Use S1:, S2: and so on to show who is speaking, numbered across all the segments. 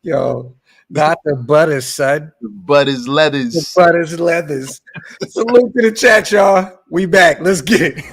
S1: Yo, not the butter, son.
S2: The butt is
S1: The
S2: leathers.
S1: butter's leathers. Salute to the chat, y'all. We back. Let's get it.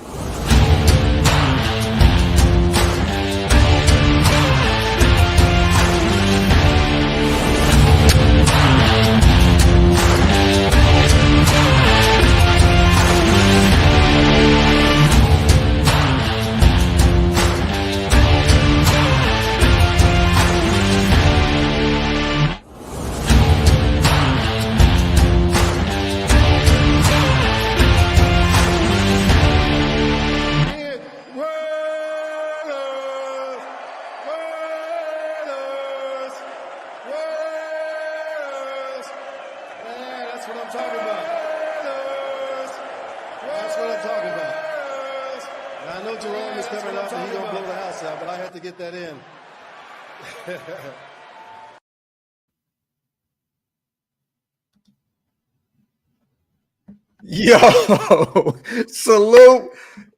S1: Yo, salute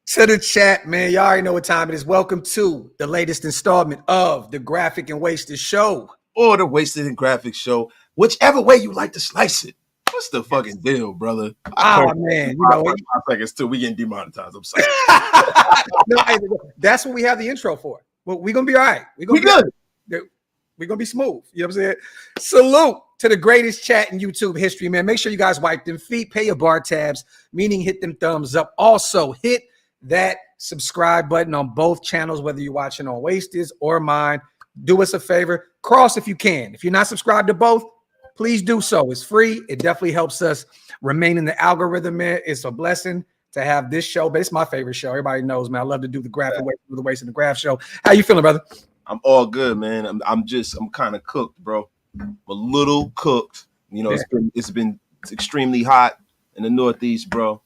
S1: to the chat, man. Y'all already know what time it is. Welcome to the latest installment of the Graphk and Wasted Show.
S2: Or the Wasted and Graphic Show. Whichever way you like to slice it. What's the fucking deal, brother?
S1: Man, you know
S2: 5 seconds too. We getting demonetized. I'm sorry.
S1: no, hey, that's what we have the intro for. Well, we're gonna be all right.
S2: We good.
S1: We're gonna be smooth. You know what I'm saying? Salute to the greatest chat in YouTube history, man. Make sure you guys wipe them feet, pay your bar tabs, meaning hit them thumbs up. Also, hit that subscribe button on both channels, whether you're watching on Wasted or mine. Do us a favor, cross if you can. If you're not subscribed to both, please do so. It's free. It definitely helps us remain in the algorithm, man. It's a blessing to have this show, but it's my favorite show. Everybody knows, man. I love to do the Graphk and the Wasted and the Graphk show. How you feeling, brother?
S2: I'm all good, man. I'm kind of cooked, bro. I'm a little cooked. You know, it's been extremely hot in the Northeast, bro.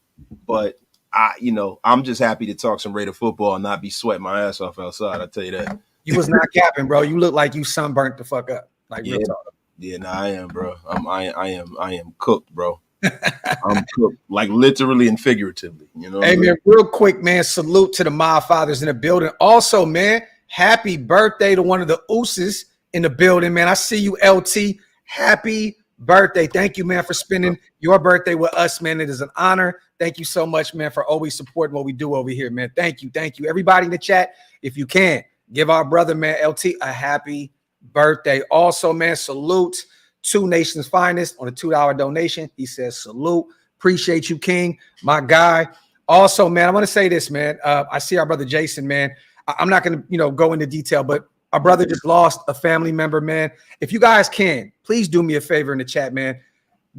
S2: But I'm just happy to talk some Raider football and not be sweating my ass off outside. I tell you that.
S1: You was not capping, bro. You look like you sunburnt the fuck up. Like real talk.
S2: Yeah, I am, bro. I am cooked, bro. I'm cooked, like literally and figuratively. You know.
S1: Hey, man, real quick, man. Salute to the Mob Fathers in the building. Also, man, happy birthday to one of the Ooses in the building, man. I see you, LT. Happy birthday. Thank you, man, for spending your birthday with us, man. It is an honor. Thank you so much, man, for always supporting what we do over here, man. Thank you. Thank you. Everybody in the chat, if you can, give our brother, man, LT, a happy birthday. Also, man, salute to Nation's Finest on a $2 donation. He says, salute. Appreciate you, King, my guy. Also, man, I want to say this, man. I see our brother Jason, man. I'm not going to, go into detail, but our brother just lost a family member, man. If you guys can, please do me a favor in the chat, man.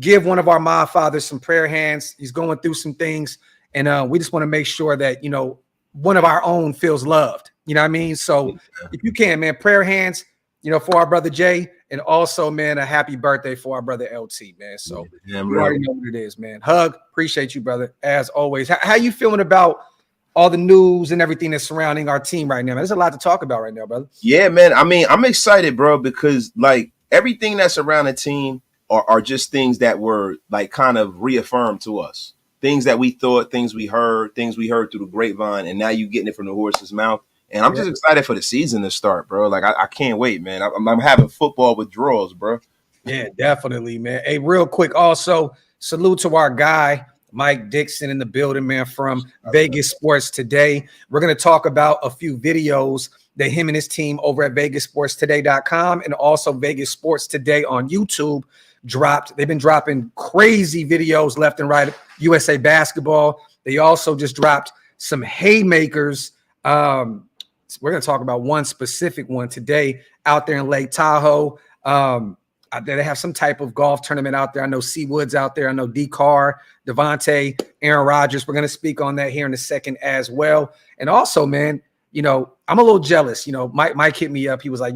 S1: Give one of our Mob Fathers some prayer hands. He's going through some things, and we just want to make sure that, one of our own feels loved. You know what I mean? So if you can, man, prayer hands, for our brother Jay, and also, man, a happy birthday for our brother LT, man. So you already know what it is, man. Hug, appreciate you, brother, as always. How you feeling about all the news and everything that's surrounding our team right now, man? There's a lot to talk about right now, brother.
S2: Yeah, man. I mean, I'm excited, bro, because like everything that's around the team are just things that were like kind of reaffirmed to us. Things that we thought, things we heard through the grapevine, and now you getting it from the horse's mouth. And I'm just excited for the season to start, bro. Like I can't wait, man. I'm having football withdrawals, bro.
S1: Yeah, definitely, man. Hey, real quick, also salute to our guy Mike Dixon in the building, man, from Vegas Sports Today. We're going to talk about a few videos that him and his team over at VegasSportsToday.com and also Vegas Sports Today on YouTube dropped. They've been dropping crazy videos left and right. USA Basketball. They also just dropped some haymakers. We're going to talk about one specific one today out there in Lake Tahoe. They have some type of golf tournament out there. I know Seawood's out there. I know D. Carr, Devante, Aaron Rodgers. We're going to speak on that here in a second as well. And also, man, I'm a little jealous. Mike hit me up. He was like,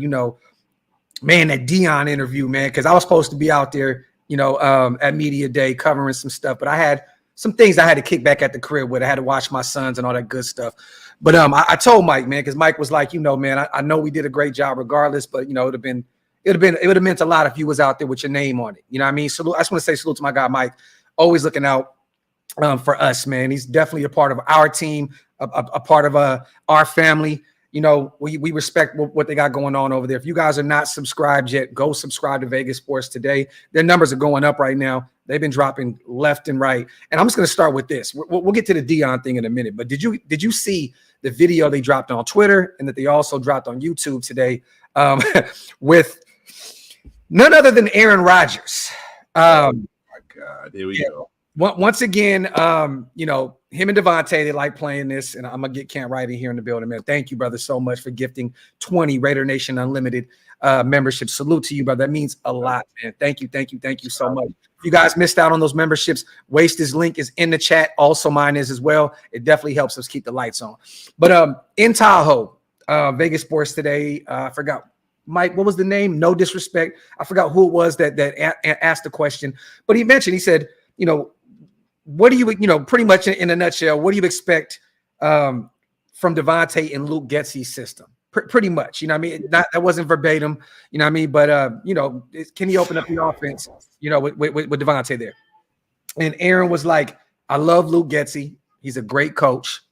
S1: man, that Dion interview, man, because I was supposed to be out there, at Media Day covering some stuff, but I had some things I had to kick back at the crib with. I had to watch my sons and all that good stuff. But I told Mike, man, because Mike was like, man, I know we did a great job regardless, but it would have meant a lot if you was out there with your name on it. You know what I mean? Salute. I just want to say salute to my guy Mike, always looking out for us, man. He's definitely a part of our team, a part of our family. we respect what they got going on over there. If you guys are not subscribed yet, go subscribe to Vegas Sports Today. Their numbers are going up right now. They've been dropping left and right. And I'm just going to start with this. We'll get to the Dion thing in a minute. But did you see the video they dropped on Twitter and that they also dropped on YouTube today with none other than Aaron Rodgers?
S2: Oh my God, here we go.
S1: Once again, him and Devante, they like playing this, and I'm gonna get Cam right in here in the building, man. Thank you, brother, so much for gifting 20 Raider Nation Unlimited membership. Salute to you, brother. That means a lot, man. Thank you so much. If you guys missed out on those memberships, Waste's link is in the chat. Also, mine is as well. It definitely helps us keep the lights on. But in Tahoe, Vegas Sports Today, I forgot. Mike, what was the name? No disrespect. I forgot who it was that asked the question, but he mentioned, he said, what do you, pretty much in a nutshell, what do you expect from Devante and Luke Getsy's system? Pretty much, that wasn't verbatim, but, can he open up the offense, with Devante there? And Aaron was like, I love Luke Getsy. He's a great coach.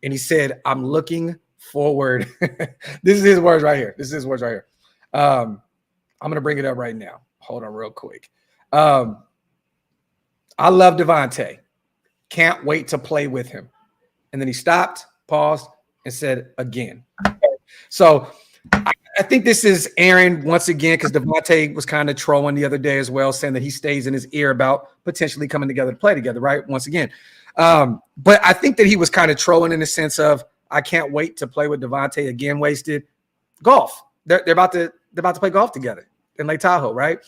S1: And he said, I'm looking forward. This is his words right here. I'm going to bring it up right now. Hold on real quick. I love Devante. Can't wait to play with him. And then he stopped, paused, and said again. So I think this is Aaron once again, because Devante was kind of trolling the other day as well, saying that he stays in his ear about potentially coming together to play together, right? Once again. But I think that he was kind of trolling in the sense of, I can't wait to play with Devante again. Wasted golf. They're about to play golf together in Lake Tahoe, right?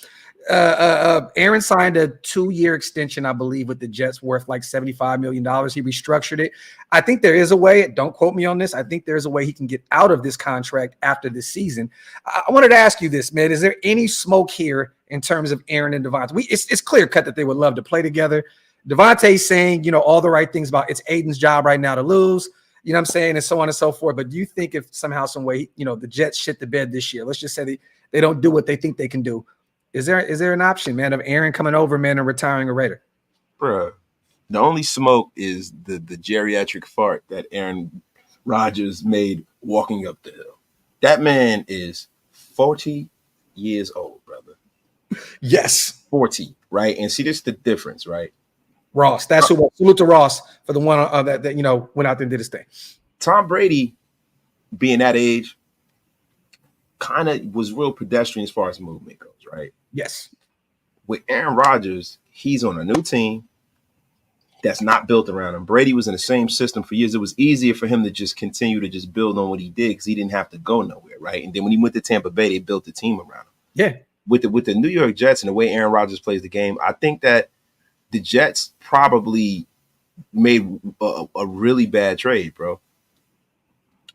S1: Aaron signed a 2-year extension, I believe, with the Jets worth like $75 million. He restructured it. I think there is a way, don't quote me on this, I think there's a way he can get out of this contract after this season. I wanted to ask you this, man. Is there any smoke here in terms of Aaron and Devante? It's clear cut that they would love to play together. Devontae's saying, all the right things about it's Aiden's job right now to lose, and so on and so forth. But do you think if somehow, some way, the Jets shit the bed this year, let's just say they don't do what they think they can do, is there an option, man, of Aaron coming over, man, and retiring a Raider?
S2: Bruh, the only smoke is the geriatric fart that Aaron Rodgers made walking up the hill. That man is 40 years old, brother.
S1: Yes.
S2: 40, right? And see, this is the difference, right?
S1: Ross, that's who. Salute to Ross for the one that went out there and did his thing.
S2: Tom Brady, being that age, kind of was real pedestrian as far as movement goes, right?
S1: Yes.
S2: With Aaron Rodgers, he's on a new team that's not built around him. Brady was in the same system for years. It was easier for him to just continue to just build on what he did because he didn't have to go nowhere, right? And then when he went to Tampa Bay, they built the team around him.
S1: Yeah.
S2: With the New York Jets and the way Aaron Rodgers plays the game, I think that the Jets probably made a really bad trade, bro.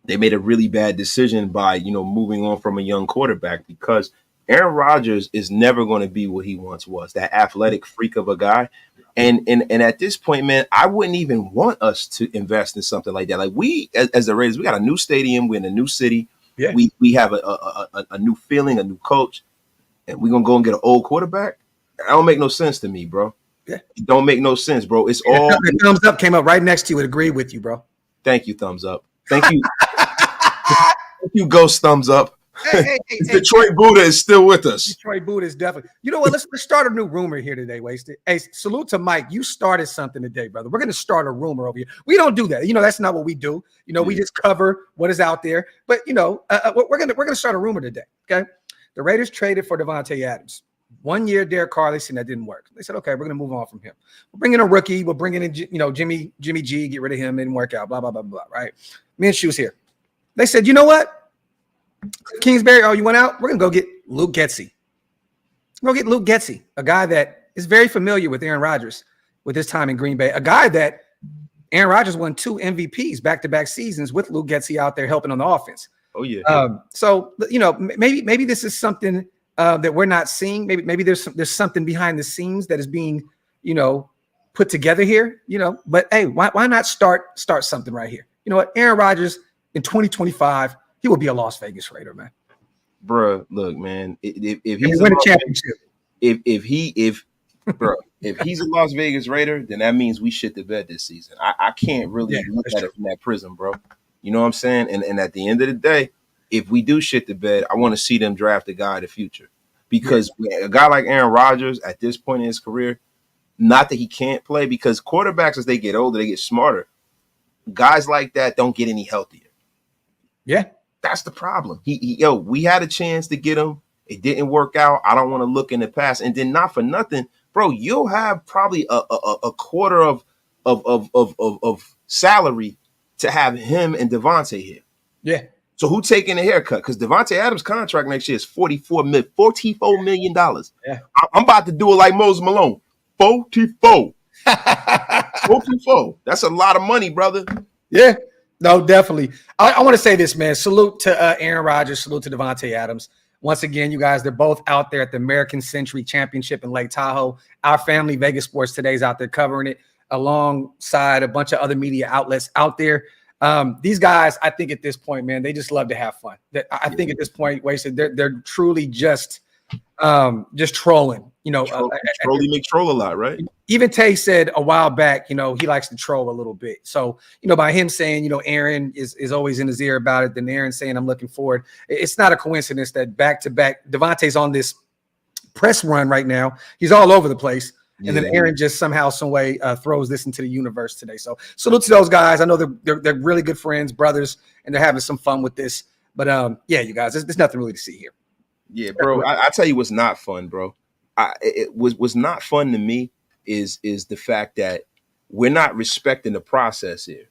S2: They made a really bad decision by, moving on from a young quarterback because Aaron Rodgers is never going to be what he once was, that athletic freak of a guy. And at this point, man, I wouldn't even want us to invest in something like that. Like we, as the Raiders, we got a new stadium. We're in a new city. Yeah. We have a new feeling, a new coach, and we're going to go and get an old quarterback. That don't make no sense to me, bro. Yeah. It don't make no sense, bro. It's all
S1: the thumbs up came up right next to you. It agreed with you, bro.
S2: Thank you, thumbs up. Thank you. Thank you, Ghost thumbs up. Hey, Detroit Buddha is still with us.
S1: Detroit Buddha is definitely. You know what? Let's start a new rumor here today, Wasted. Hey, salute to Mike. You started something today, brother. We're going to start a rumor over here. We don't do that. That's not what we do. We just cover what is out there. But we're gonna start a rumor today. Okay, the Raiders traded for Devante Adams. 1 year, Derek Carr. They said that didn't work. They said, okay, we're gonna move on from him. We'll bring in a rookie. We'll bring in Jimmy G. Get rid of him. It didn't work out. Blah blah blah blah. Right? Minshew's here. They said, you know what? Kingsbury, you went out? We're going to go get Luke Getsy. Go get Luke Getsy, a guy that is very familiar with Aaron Rodgers with his time in Green Bay, a guy that Aaron Rodgers won 2 MVPs back-to-back seasons with Luke Getsy out there helping on the offense.
S2: Oh, yeah.
S1: So, maybe this is something that we're not seeing. Maybe there's something behind the scenes that is being, put together here, But, hey, why not start something right here? You know what? Aaron Rodgers in 2025 – he will be a Las Vegas Raider, man.
S2: Bruh, look, man. If
S1: he's win a championship,
S2: if he's a Las Vegas Raider, then that means we shit the bed this season. I can't really look at it from that prism, bro. You know what I'm saying? And at the end of the day, if we do shit the bed, I want to see them draft a guy of the future. Because a guy like Aaron Rodgers at this point in his career, not that he can't play, because quarterbacks, as they get older, they get smarter. Guys like that don't get any healthier.
S1: Yeah.
S2: That's the problem. We had a chance to get him. It didn't work out. I don't want to look in the past. And then not for nothing, bro, you'll have probably a quarter of salary to have him and Devante here.
S1: Yeah.
S2: So who taking a haircut? Because Devante Adams' contract next year is $44 million.
S1: Yeah.
S2: I'm about to do it like Moses Malone. 44. 44. That's a lot of money, brother.
S1: Yeah. No, definitely. I want to say this, man. Salute to Aaron Rodgers. Salute to Devante Adams. Once again, you guys, they're both out there at the American Century Championship in Lake Tahoe. Our family, Vegas Sports Today, is out there covering it alongside a bunch of other media outlets out there. These guys, I think at this point, man, they just love to have fun. I think at this point, Wasted, they're truly just trolling. You know,
S2: trolling make troll a lot, right?
S1: Even Tay said a while back, you know, he likes to troll a little bit. So, you know, by him saying, you know, Aaron is always in his ear about it, then Aaron saying I'm looking forward. It's not a coincidence that back-to-back Devante's on this press run right now. He's all over the place. And then Aaron just somehow, some way throws this into the universe today. So salute to those guys. I know they're really good friends, brothers, and they're having some fun with this. But yeah, you guys, there's nothing really to see here.
S2: Yeah, bro. I tell you what's not fun, bro. It was not fun to me is the fact that we're not respecting the process here.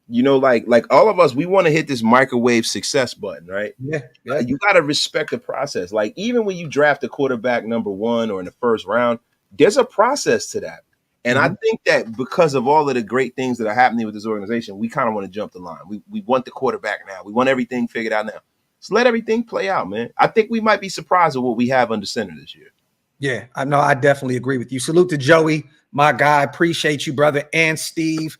S2: You know, like all of us, we want to hit this microwave success button, right?
S1: Yeah.
S2: You got to respect the process. Like even when you draft a quarterback number 1 or in the first round, there's a process to that. And I think that because of all of the great things that are happening with this organization, we kind of want to jump the line. We want the quarterback now. We want everything figured out now. So let everything play out, man. I think we might be surprised at what we have under center this year.
S1: Yeah, I know. I definitely agree with you. Salute to Joey, my guy. Appreciate you, brother. And Steve,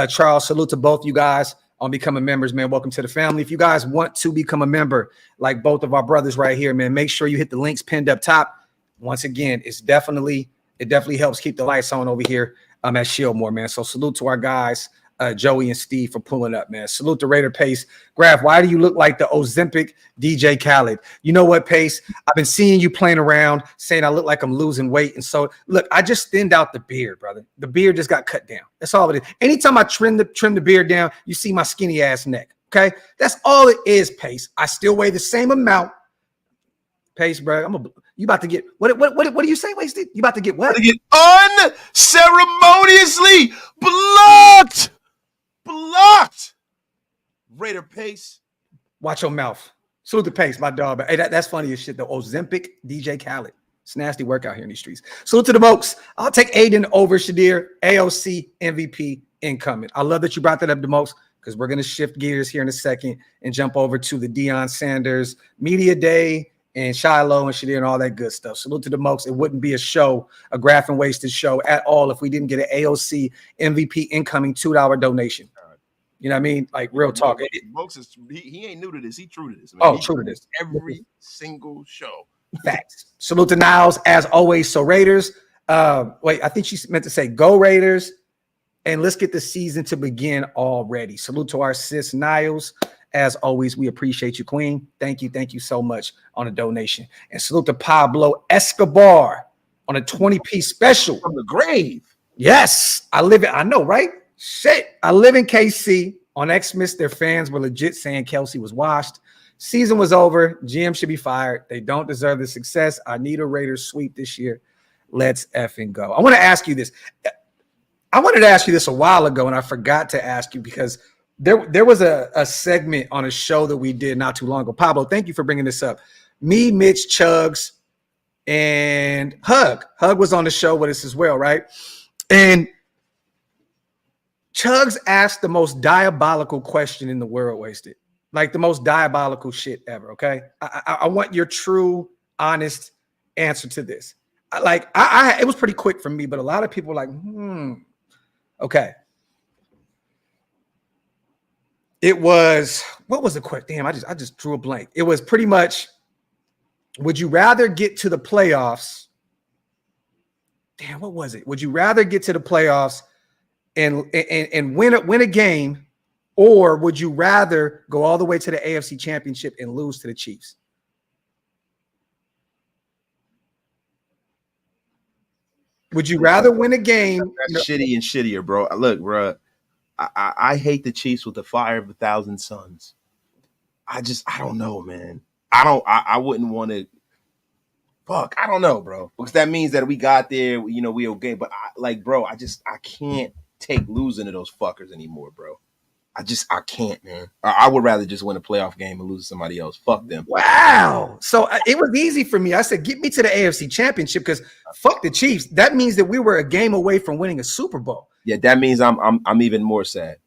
S1: Charles, salute to both you guys on becoming members, man. Welcome to the family. If you guys want to become a member, like both of our brothers right here, man, make sure you hit the links pinned up top. Once again, it definitely helps keep the lights on over here at Shieldmore, man. So salute to our guys, Joey and Steve, for pulling up, man. Salute to Raider Pace. Graphk, why do you look like the Ozempic DJ Khaled? You know what, Pace? I've been seeing you playing around saying I look like I'm losing weight. And so, look, I just thinned out the beard, brother. The beard just got cut down. That's all it is. Anytime I trim the beard down, you see my skinny ass neck, okay? That's all it is, Pace. I still weigh the same amount. Pace, bro, you about to get what do you say, Wasted? You about to get what?
S2: To get unceremoniously blocked. Raider Pace.
S1: Watch your mouth. Salute the Pace, my dog. Hey, that's funny as shit, though. Ozempic DJ Khaled. It's nasty work out here in these streets. Salute to the Mokes. I'll take Aiden over Shadeur, AOC MVP incoming. I love that you brought that up, the Mokes, because we're going to shift gears here in a second and jump over to the Dion Sanders Media Day and Shiloh and Shadeur and all that good stuff. Salute to the Mokes. It wouldn't be a show, a Graphk and Wasted show at all if we didn't get an AOC MVP incoming $2 donation. You know what I mean? Like real talk.
S2: Mokes is he ain't new to this. He true to this, man.
S1: Oh, true to this.
S2: Every single show.
S1: Facts. Salute to Niles as always. So Raiders. Wait, I think she meant to say go Raiders. And let's get the season to begin already. Salute to our sis Niles. As always, we appreciate you, Queen. Thank you so much on a donation. And salute to Pablo Escobar on a 20-piece special.
S2: From the grave.
S1: Yes. I know, right? Shit. I live in KC. On Xmas, their fans were legit saying Kelsey was washed. Season was over. GM should be fired. They don't deserve the success. I need a Raiders sweep this year. Let's effing go. I want to ask you this. I wanted to ask you this a while ago, and I forgot to ask you because there was a segment on a show that we did not too long ago. Pablo, thank you for bringing this up. Me, Mitch, Chugs, and Hug. Hug was on the show with us as well, right? And Chugs asked the most diabolical question in the world, Wasted. Like the most diabolical shit ever, okay? I want your true, honest answer to this. It was pretty quick for me, but a lot of people were like, okay. It was, what was the question? Damn, I just drew a blank. It was pretty much, would you rather get to the playoffs? Damn, what was it? Would you rather get to the playoffs and win a game, Or would you rather go all the way to the AFC Championship and lose to the Chiefs? Would you rather win a game?
S2: That's shitty and shittier, bro. Look, bro, I hate the Chiefs with the fire of 1,000 suns. I don't know, man. I wouldn't want to. Fuck, I don't know, bro. Because that means that we got there, we okay. But I can't take losing to those fuckers anymore, bro. I can't, man. I would rather just win a playoff game and lose to somebody else. Fuck them.
S1: Wow. So it was easy for me. I said, get me to the AFC Championship because fuck the Chiefs. That means that we were a game away from winning a Super Bowl.
S2: Yeah, that means I'm even more sad.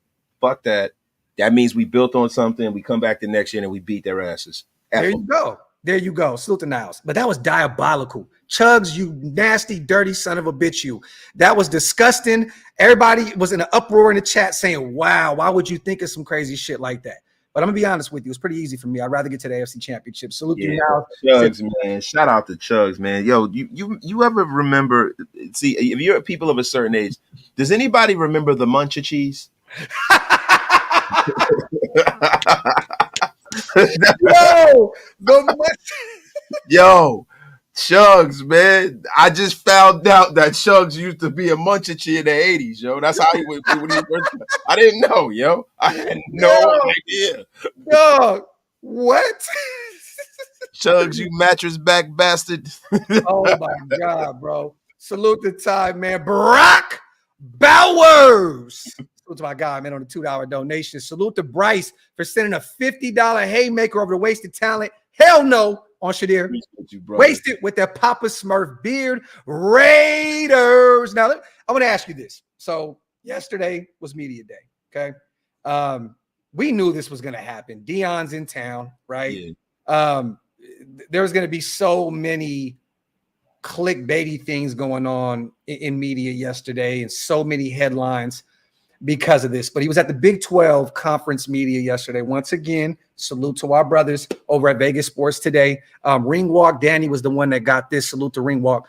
S2: Fuck that. That means we built on something. We come back the next year and we beat their asses.
S1: There you go. There you go. Salute the Niles. But that was diabolical. Chugs, you nasty, dirty son of a bitch, you. That was disgusting. Everybody was in an uproar in the chat saying, wow, why would you think of some crazy shit like that? But I'm going to be honest with you. It's pretty easy for me. I'd rather get to the AFC Championship. Salute you now.
S2: Chugs, man. Shout out to Chugs, man. Yo, you ever remember, see, if you're people of a certain age, does anybody remember the Muncha cheese? Yo, Chugs, man. I just found out that Chugs used to be a munchie in the 80s, yo. That's how he was when he first. I didn't know, yo. I had no idea.
S1: Yo, what?
S2: Chugs, you mattress back bastard.
S1: Oh my God, bro. Salute the time, man. Barack Bowers. Salute to my guy, man, on the $2 donation. Salute to Bryce for sending a $50 haymaker over the wasted talent. Hell no on Shadeur. Wasted with that Papa Smurf beard. Raiders. Now, I want to ask you this. So yesterday was media day, okay? We knew this was going to happen. Dion's in town, right? Yeah. There was going to be so many clickbaity things going on in media yesterday and so many headlines because of this. But he was at the Big 12 conference media yesterday. Once again, salute to our brothers over at Vegas Sports Today. Ringwalk, Danny was the one that got this. Salute to Ringwalk.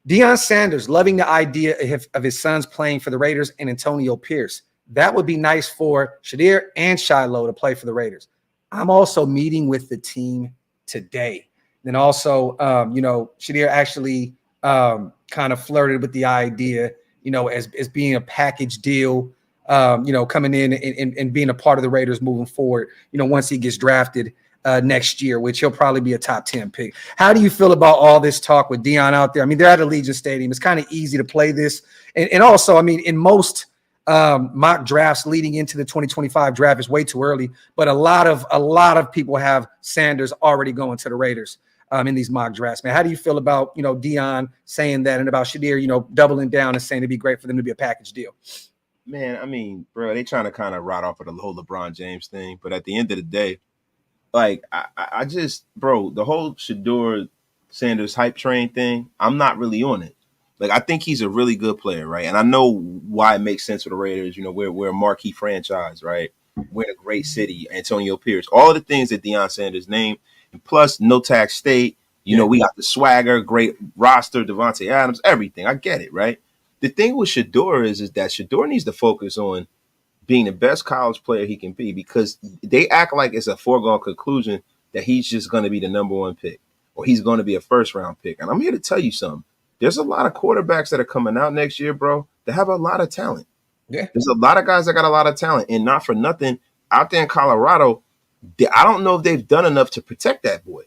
S1: Dion Sanders loving the idea of his sons playing for the Raiders and Antonio Pierce. That would be nice for Shadeur and Shiloh to play for the Raiders. I'm also meeting with the team today. Then also, Shadeur actually kind of flirted with the idea, as being a package deal, coming in and being a part of the Raiders moving forward, once he gets drafted next year, which he'll probably be a top 10 pick. How do you feel about all this talk with Dion out there? I mean, they're at Allegiant Stadium. It's kind of easy to play this. And also, I mean, in most mock drafts leading into the 2025 draft is way too early, but a lot of people have Sanders already going to the Raiders in these mock drafts, man. How do you feel about, Dion saying that and about Shadeur, doubling down and saying it'd be great for them to be a package deal?
S2: Man, I mean, bro, they trying to kind of ride off of the whole LeBron James thing, but at the end of the day, like I just, bro, the whole Shadeur Sanders hype train thing, I'm not really on it. Like, I think he's a really good player, right? And I know why it makes sense for the Raiders. We're a marquee franchise, right? We're in a great city. Antonio Pierce, all of the things that Dion Sanders named, and plus no tax state. We got the swagger, great roster, Devante Adams, everything. I get it, right? The thing with Shadeur is that Shadeur needs to focus on being the best college player he can be, because they act like it's a foregone conclusion that he's just going to be the number one pick or he's going to be a first-round pick. And I'm here to tell you something. There's a lot of quarterbacks that are coming out next year, bro, that have a lot of talent. Yeah. There's a lot of guys that got a lot of talent, and not for nothing, out there in Colorado, I don't know if they've done enough to protect that boy.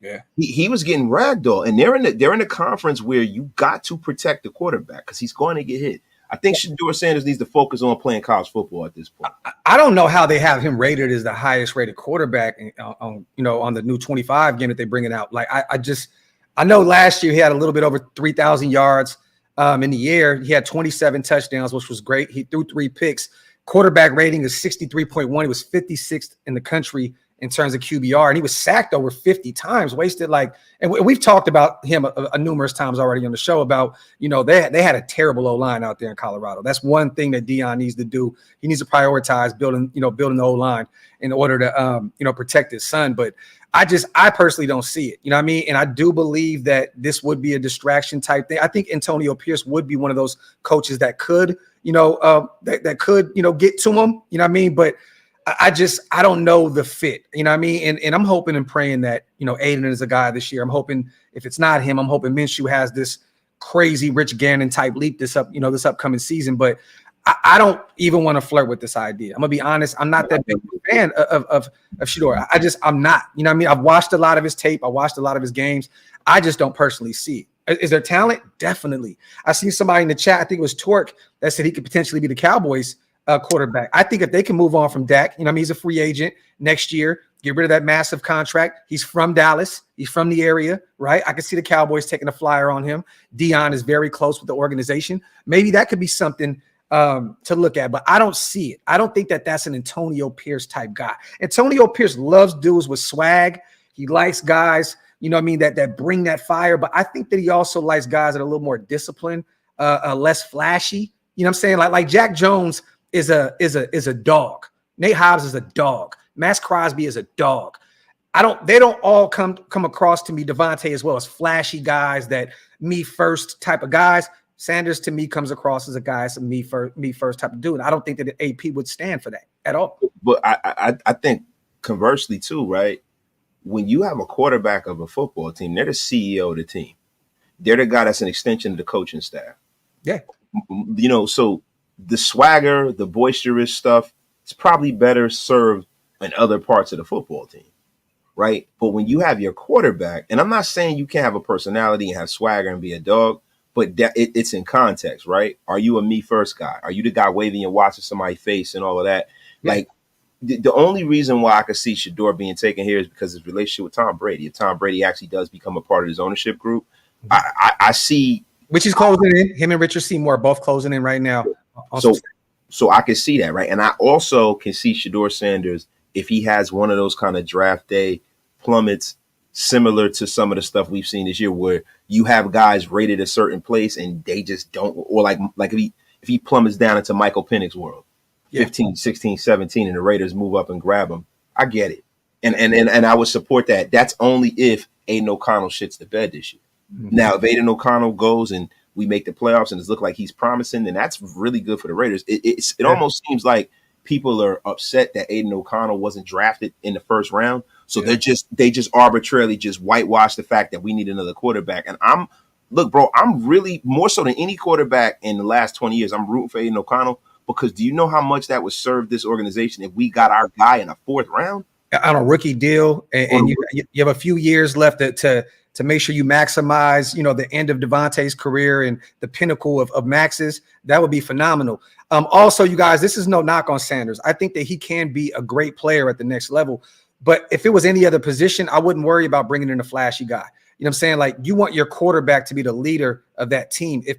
S2: Yeah. He was getting ragdoll, and they're in a conference where you got to protect the quarterback because he's going to get hit. I think Shadeur Sanders needs to focus on playing college football at this point.
S1: I don't know how they have him rated as the highest rated quarterback on the new 25 game that they bring it out. Like, I know last year he had a little bit over 3,000 yards in the air. He had 27 touchdowns, which was great. He threw 3 picks. Quarterback rating is 63.1. He was 56th in the country in terms of QBR, and he was sacked over 50 times, wasted and we've talked about him numerous times already on the show about, they had a terrible O-line out there in Colorado. That's one thing that Dion needs to do. He needs to prioritize building the O-line in order to, protect his son. But I personally don't see it. You know what I mean? And I do believe that this would be a distraction type thing. I think Antonio Pierce would be one of those coaches that could, that could, get to him. You know what I mean? But I don't know the fit. You know what I mean? And I'm hoping and praying that, Aiden is a guy this year. I'm hoping if it's not him, I'm hoping Minshew has this crazy Rich Gannon type leap this upcoming season. But I don't even want to flirt with this idea. I'm gonna be honest. I'm not that big a fan of Shadeur. I'm not. You know what I mean? I've watched a lot of his tape. I watched a lot of his games. I just don't personally see it. Is there talent? Definitely. I seen somebody in the chat, I think it was Torque, that said he could potentially be the Cowboys quarterback. I think if they can move on from Dak, he's a free agent next year, get rid of that massive contract. He's from Dallas. He's from the area, right? I can see the Cowboys taking a flyer on him. Dion is very close with the organization. Maybe that could be something to look at, but I don't see it. I don't think that that's an Antonio Pierce type guy. Antonio Pierce loves dudes with swag. He likes guys, that bring that fire. But I think that he also likes guys that are a little more disciplined, less flashy. You know what I'm saying? Like Jack Jones is a dog. Nate Hobbs is a dog. Max Crosby is a dog. They don't all come across to me, Devante, as well as flashy guys that me first type of guys. Sanders to me comes across as a guy, as a me first type of dude. I don't think that the AP would stand for that at all.
S2: But I think conversely too, right? When you have a quarterback of a football team, they're the CEO of the team. They're the guy that's an extension of the coaching staff.
S1: Yeah.
S2: So the swagger, the boisterous stuff, it's probably better served in other parts of the football team, right? But when you have your quarterback, and I'm not saying you can't have a personality and have swagger and be a dog, but it's in context, right? Are you a me first guy? Are you the guy waving and watching somebody's face and all of that? Yeah. Like the only reason why I could see Shadeur being taken here is because his relationship with Tom Brady. If Tom Brady actually does become a part of his ownership group, I see.
S1: Which is closing in. Him and Richard Seymour are both closing in right now.
S2: So I can see that, right? And I also can see Shadeur Sanders, if he has one of those kind of draft day plummets similar to some of the stuff we've seen this year, where you have guys rated a certain place and they just don't, or like if he plummets down into Michael Penix's world, 15, 16, 17, and the Raiders move up and grab him. I get it. And I would support that. That's only if Aiden O'Connell shits the bed this year. Mm-hmm. Now, if Aiden O'Connell goes and we make the playoffs and it's look like he's promising, then that's really good for the Raiders. It almost seems like people are upset that Aiden O'Connell wasn't drafted in the first round. So they just arbitrarily just whitewash the fact that we need another quarterback. And I'm really more so than any quarterback in the last 20 years, I'm rooting for Aiden O'Connell, because do you know how much that would serve this organization if we got our guy in a fourth round? On
S1: a rookie deal, and you have a few years left to make sure you maximize, the end of Devante's career and the pinnacle of Max's. That would be phenomenal. Also, you guys, this is no knock on Sanders. I think that he can be a great player at the next level. But if it was any other position, I wouldn't worry about bringing in a flashy guy. You know what I'm saying? Like, you want your quarterback to be the leader of that team if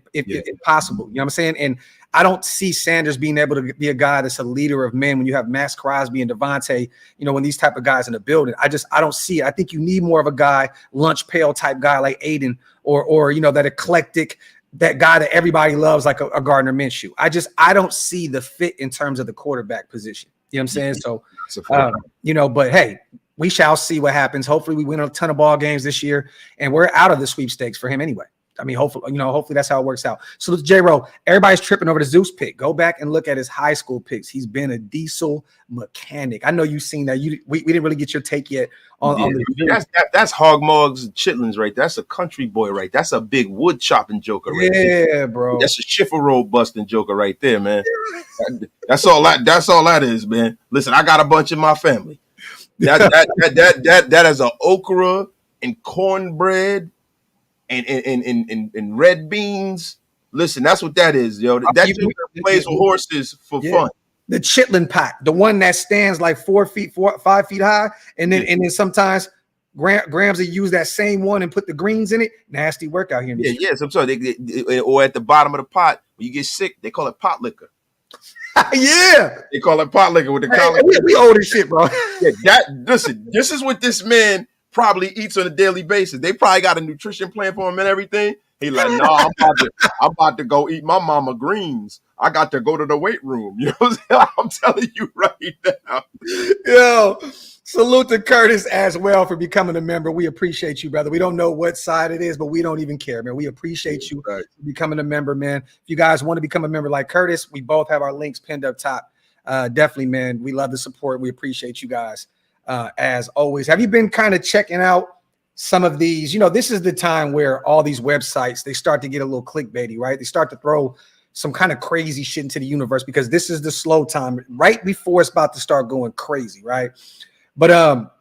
S1: possible. You know what I'm saying? And I don't see Sanders being able to be a guy that's a leader of men when you have Max Crosby and Devante, when these type of guys in the building. I don't see it. I think you need more of a guy, lunch pail type guy like Aiden or that eclectic, that guy that everybody loves, like a Gardner Minshew. I don't see the fit in terms of the quarterback position. You know what I'm saying? So, but hey, we shall see what happens. Hopefully we win a ton of ball games this year and we're out of the sweepstakes for him anyway. I mean, hopefully that's how it works out. So J-Ro, everybody's tripping over the Zeus pick. Go back and look at his high school picks. He's been a diesel mechanic. I know you've seen that. We didn't really get your take yet on the
S2: that's Hog Mogs and Chitlins right there. That's a country boy right. That's a big wood chopping joker right there.
S1: Yeah, bro.
S2: That's a shiffer roll busting joker right there, man. That's all that is, man. Listen, I got a bunch in my family. That is a okra and cornbread and red beans. Listen, that's what that is, yo. That plays with horses for fun.
S1: The chitlin pot, the one that stands like 5 feet high, and then sometimes Grams will use that same one and put the greens in it. Nasty work out here.
S2: I'm sorry. Or at the bottom of the pot, when you get sick, they call it pot liquor.
S1: Yeah,
S2: they call it pot liquor with the collar.
S1: We old as shit, bro.
S2: Listen, this is what this man probably eats on a daily basis. They probably got a nutrition plan for him and everything. He like, no, I'm about to go eat my mama greens. I got to go to the weight room. You know what I'm saying? I'm telling you right now.
S1: Yo, salute to Curtis as well for becoming a member. We appreciate you, brother. We don't know what side it is, but we don't even care, man. We appreciate you for becoming a member, man. If you guys want to become a member like Curtis, we both have our links pinned up top. Definitely, man. We love the support. We appreciate you guys as always. Have you been kind of checking out some of these? You know, this is the time where all these websites, they start to get a little clickbaity, right? They start to throw some kind of crazy shit into the universe because this is the slow time right before it's about to start going crazy, right? But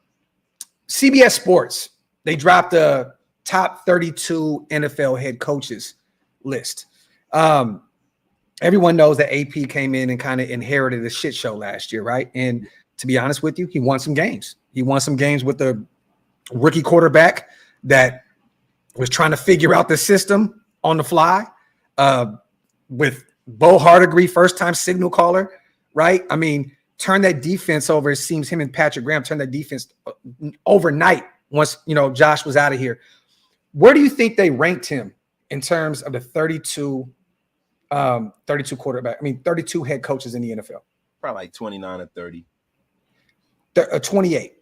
S1: CBS Sports, they dropped a top 32 NFL head coaches list. Everyone knows that AP came in and kind of inherited a shit show last year, right? And to be honest with you, he won some games. He won some games with the rookie quarterback that was trying to figure out the system on the fly. With Bo Hardigree, first-time signal caller, right? I mean, turn that defense over. It seems him and Patrick Graham turned that defense overnight once, you know, Josh was out of here. Where do you think they ranked him in terms of the 32 quarterback? I mean, 32 head coaches in the NFL.
S2: Probably like 29 or 30.
S1: 28.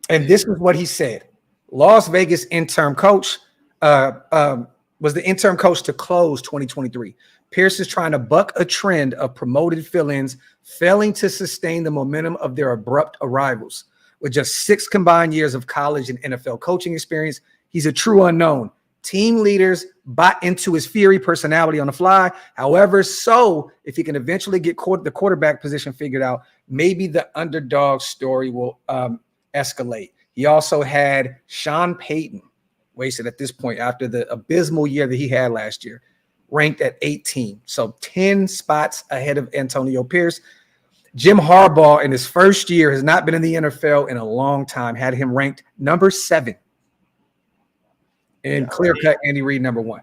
S1: And this is what he said. Las Vegas interim coach was the interim coach to close 2023. Pierce is trying to buck a trend of promoted fill-ins, failing to sustain the momentum of their abrupt arrivals. With just 6 combined years of college and NFL coaching experience, he's a true unknown. Team leaders bought into his fiery personality on the fly. However, so if he can eventually get the quarterback position figured out, maybe the underdog story will escalate. He also had Sean Payton, wasted at this point after the abysmal year that he had last year, ranked at 18. So 10 spots ahead of Antonio Pierce. Jim Harbaugh in his first year has not been in the NFL in a long time, had him ranked number 7. And clear-cut Andy Reid number 1.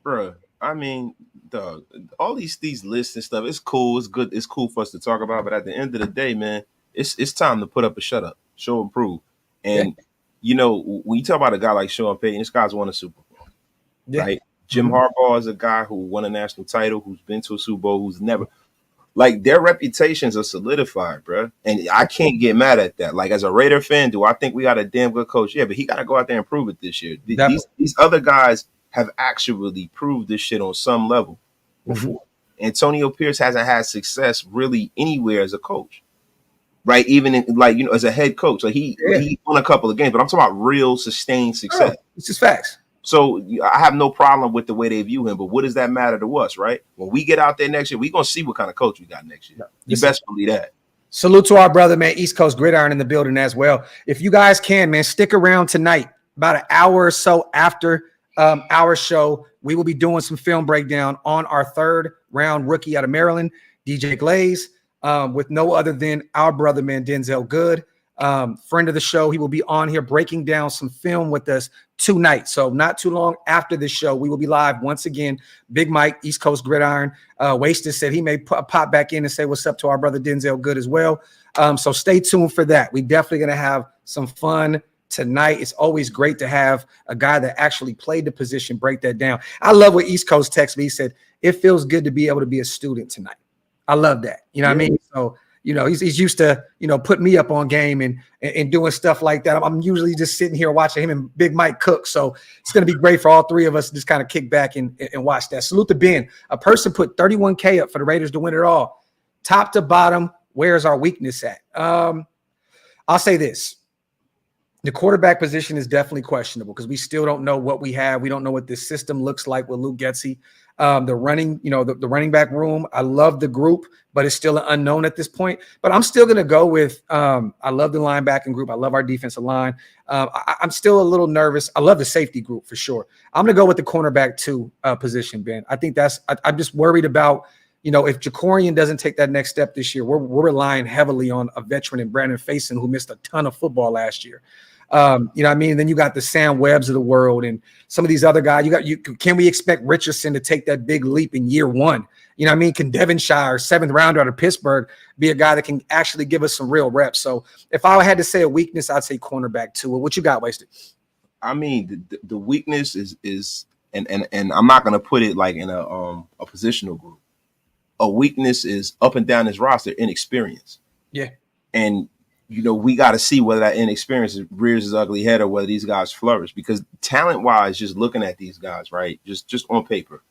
S2: Bro, I mean, all these lists and stuff, it's cool. It's good. It's cool for us to talk about. But at the end of the day, man, it's time to put up a shut up, show and prove. And, you know, when you talk about a guy like Sean Payton, this guy's won a Super Bowl, right? Jim Harbaugh is a guy who won a national title, who's been to a Super Bowl, who's never – like, their reputations are solidified, bro. And I can't get mad at that. Like, as a Raider fan, do I think we got a damn good coach? Yeah, but he got to go out there and prove it this year. These other guys have actually proved this shit on some level before. Antonio Pierce hasn't had success really anywhere as a coach, right? Even in, like, you know, as a head coach. Like, he won a couple of games, but I'm talking about real sustained success.
S1: It's just facts.
S2: So I have no problem with the way they view him, but what does that matter to us, right? When we get out there next year, we're going to see what kind of coach we got next year. You best believe that.
S1: Salute to our brother, man, East Coast Gridiron in the building as well. If you guys can, man, stick around tonight. About an hour or so after our show, we will be doing some film breakdown on our 3rd round rookie out of Maryland, DJ Glaze, with no other than our brother, man, Denzel Good. Friend of the show. He will be on here breaking down some film with us tonight. So not too long after the show, we will be live once again. Big Mike, East Coast Gridiron. Wasted said he may pop back in and say what's up to our brother Denzel Good as well. So stay tuned for that. We definitely going to have some fun tonight. It's always great to have a guy that actually played the position break that down. I love what East Coast texted me. He said, it feels good to be able to be a student tonight. I love that. You know what I mean? So you know, he's used to, you know, putting me up on game and doing stuff like that. I'm usually just sitting here watching him and Big Mike cook. So it's going to be great for all three of us to just kind of kick back and watch that. Salute to Ben. A person put $31K up for the Raiders to win it all. Top to bottom, where's our weakness at? I'll say this. The quarterback position is definitely questionable because we still don't know what we have. We don't know what this system looks like with Luke Getsy. The running, you know, the running back room. I love the group, but it's still an unknown at this point. But I'm still going to go with I love the linebacking group. I love our defensive line. I'm still a little nervous. I love the safety group for sure. I'm going to go with the cornerback 2 position, Ben. I think I'm just worried about, you know, if Jacorian doesn't take that next step this year, we're relying heavily on a veteran in Brandon Faison who missed a ton of football last year. You know what I mean? And then you got the Sam Webbs of the world and some of these other guys. Can we expect Richardson to take that big leap in year 1? You know what I mean? Can Devonshire, 7th rounder out of Pittsburgh, be a guy that can actually give us some real reps? So if I had to say a weakness, I'd say cornerback 2. What you got, Wasted?
S2: I mean, the weakness is and I'm not going to put it like in a positional group. a weakness is up and down this roster, inexperience.
S1: Yeah.
S2: And, we got to see whether that inexperience rears his ugly head or whether these guys flourish. Because talent-wise, just looking at these guys, right, just on paper,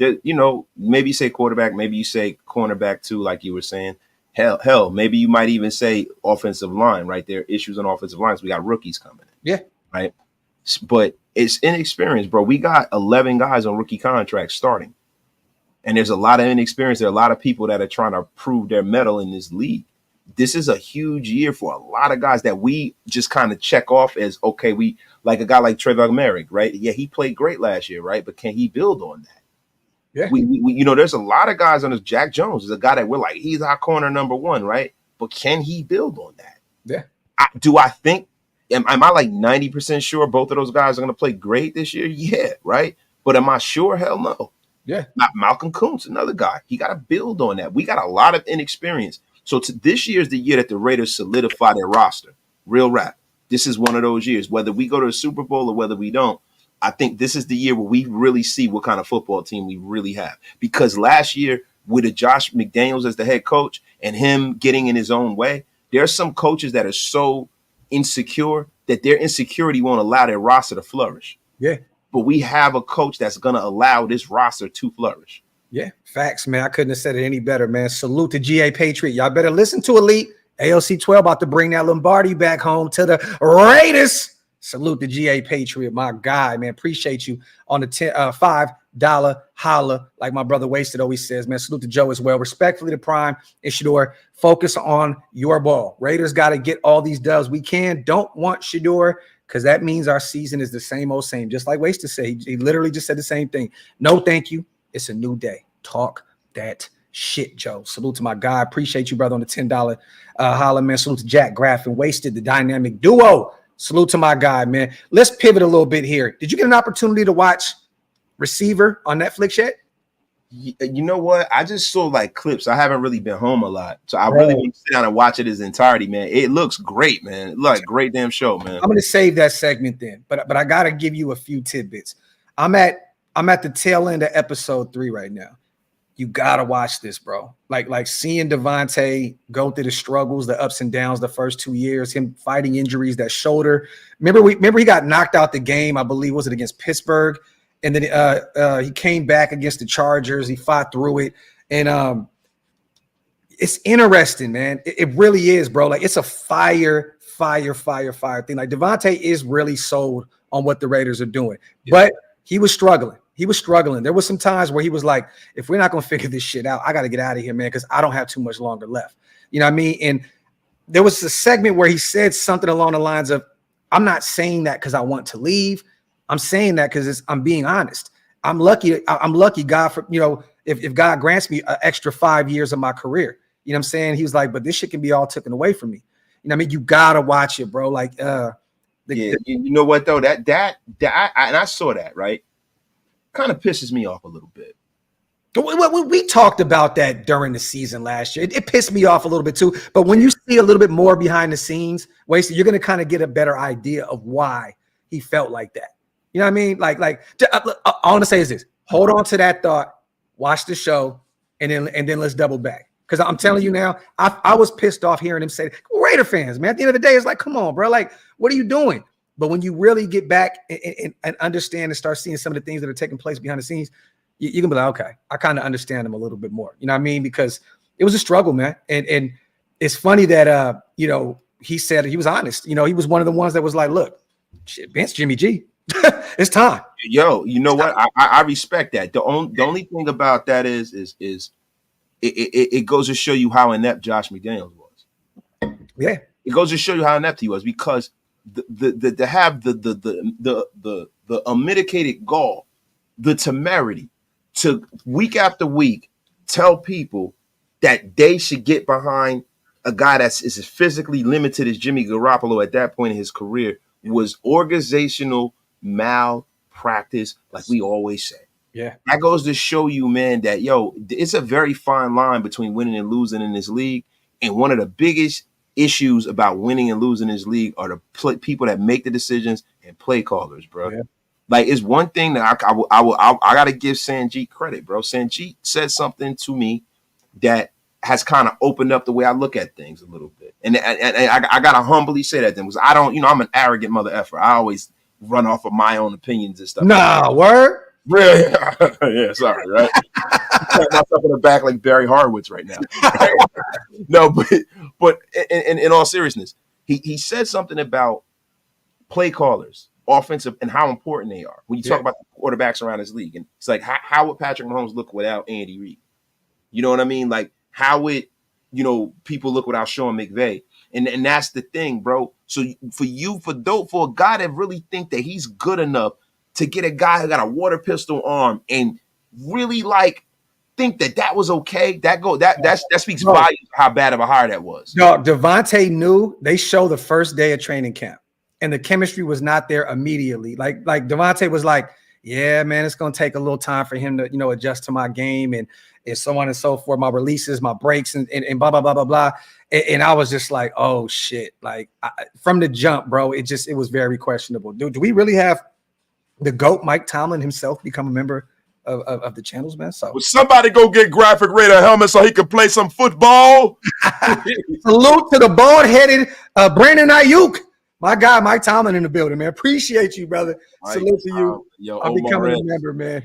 S2: maybe you say quarterback, maybe you say cornerback too, like you were saying. Hell, maybe you might even say offensive line, right? There are issues on offensive lines. We got rookies coming in.
S1: Yeah.
S2: Right. But it's inexperience, bro. We got 11 guys on rookie contracts starting. And there's a lot of inexperience. There are a lot of people that are trying to prove their mettle in this league. This is a huge year for a lot of guys that we just kind of check off as, okay, we like a guy like Trevor Merrick, right? Yeah, he played great last year, right? But can he build on that?
S1: Yeah.
S2: We there's a lot of guys on this. Jack Jones is a guy that we're like, he's our corner number one, right? But can he build on that?
S1: Yeah.
S2: Do I think, am I like 90% sure both of those guys are going to play great this year? Yeah, right? But am I sure? Hell no.
S1: Yeah.
S2: Not Malcolm Kuntz, another guy. He got to build on that. We got a lot of inexperience. So this year is the year that the Raiders solidify their roster. Real rap. This is one of those years. Whether we go to the Super Bowl or whether we don't, I think this is the year where we really see what kind of football team we really have. Because last year, with a Josh McDaniels as the head coach and him getting in his own way, there are some coaches that are so insecure that their insecurity won't allow their roster to flourish.
S1: Yeah.
S2: But we have a coach that's going to allow this roster to flourish.
S1: Yeah, facts, man. I couldn't have said it any better, man. Salute to GA Patriot. Y'all better listen to Elite. ALC 12 about to bring that Lombardi back home to the Raiders. Salute to GA Patriot, my guy, man. Appreciate you on the $5 holla, like my brother Wasted always says, man. Salute to Joe as well. Respectfully to Prime and Shadeur. Focus on your ball. Raiders got to get all these dubs we can. Don't want Shadeur because that means our season is the same old same. Just like Wasted said, he literally just said the same thing. No, thank you. It's a new day. Talk that shit, Joe. Salute to my guy. Appreciate you, brother, on the $10 holla, man. Salute to Jack, Graphk, and Wasted, the dynamic duo. Salute to my guy, man. Let's pivot a little bit here. Did you get an opportunity to watch Receiver on Netflix yet?
S2: You know what? I just saw like clips. I haven't really been home a lot. So I really want to sit down and watch it in entirety, man. It looks great, man. It looks like a great damn show, man. I'm
S1: going to save that segment then, but I got to give you a few tidbits. I'm at the tail end of episode 3 right now. You gotta watch this, bro. Like seeing Devante go through the struggles, the ups and downs the first 2 years, him fighting injuries, that shoulder. Remember he got knocked out the game, I believe, was it against Pittsburgh? And then he came back against the Chargers. He fought through it. And it's interesting, man. It really is, bro. Like it's a fire thing. Like Devante is really sold on what the Raiders are doing. Yeah. But he was struggling. There was some times where he was like, if we're not going to figure this shit out, I got to get out of here, man, because I don't have too much longer left. You know what I mean? And there was a segment where he said something along the lines of, I'm not saying that because I want to leave. I'm saying that because I'm being honest. I'm lucky, God, for, if God grants me an extra 5 years of my career. You know what I'm saying? He was like, but this shit can be all taken away from me. You know what I mean? You got to watch it, bro. Like,
S2: you know what, though? That I saw that, right? Kind of pisses me off a little bit.
S1: We talked about that during the season last year. It pissed me off a little bit too. But when you see a little bit more behind the scenes, Wasted, you're going to kind of get a better idea of why he felt like that. You know what I mean? All I want to say is this: hold on to that thought, watch the show, and then let's double back. Because I'm telling you now, I was pissed off hearing him say, Raider fans, man. At the end of the day, it's like, come on, bro. Like, what are you doing? But when you really get back and understand and start seeing some of the things that are taking place behind the scenes, you can be like, okay, I kind of understand them a little bit more. You know what I mean? Because it was a struggle, man. And it's funny that, he said he was honest. He was one of the ones that was like, look, shit, bench Jimmy G. It's time.
S2: Yo, you know what? I respect that. The only thing about that is it goes to show you how inept Josh McDaniels was.
S1: Yeah.
S2: It goes to show you how inept he was because to have the unmitigated gall, the temerity to week after week tell people that they should get behind a guy that's as physically limited as Jimmy Garoppolo at that point in his career was organizational malpractice, like we always say.
S1: Yeah.
S2: That goes to show you, man, that, it's a very fine line between winning and losing in this league. And one of the biggest issues about winning and losing this league are the people that make the decisions and play callers, bro. Yeah. Like, it's one thing that I got to give Sanjit credit, bro. Sanjit said something to me that has kind of opened up the way I look at things a little bit. And I gotta humbly say that then, because I don't, I'm an arrogant mother effer. I always run off of my own opinions and stuff.
S1: Nah, word.
S2: Really? Yeah, sorry, right? Pat myself in the back like Barry Horowitz right now. No, but in all seriousness, he said something about play callers, offensive, and how important they are when you talk about the quarterbacks around this league. And it's like, how would Patrick Mahomes look without Andy Reid? You know what I mean? Like, how would, people look without Sean McVay? And that's the thing, bro. So for a guy that really think that he's good enough to get a guy who got a water pistol arm and really like think that was okay, that speaks volumes how bad of a hire that was.
S1: No, Devante knew. They show the first day of training camp, and the chemistry was not there immediately. Like Devante was like, yeah, man, it's going to take a little time for him to, adjust to my game and so on and so forth, my releases, my breaks, and blah, blah, blah, blah, blah. And I was just like, oh, shit. Like, from the jump, bro, it was very questionable. Do we really have the GOAT, Mike Tomlin himself, become a member of the channels, man? So
S2: would somebody go get Graphk Raider helmet so he can play some football?
S1: Salute to the bald-headed Brandon Ayuk. My guy, Mike Tomlin in the building, man. Appreciate you, brother. Salute to you. I'm becoming a member, man.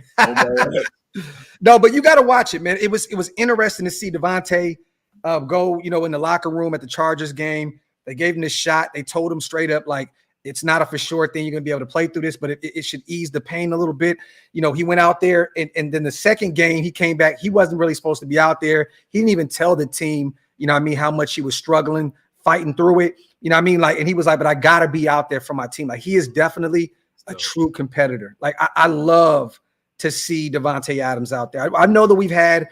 S1: No, but you got to watch it, man. It was interesting to see Devante go, in the locker room at the Chargers game. They gave him this shot. They told him straight up, like, it's not a for sure thing. You're going to be able to play through this, but it should ease the pain a little bit. He went out there, and then the second game, he came back. He wasn't really supposed to be out there. He didn't even tell the team, how much he was struggling, fighting through it. Like, and he was like, but I got to be out there for my team. Like, he is definitely a true competitor. Like, I love to see Devante Adams out there. I know that we've had,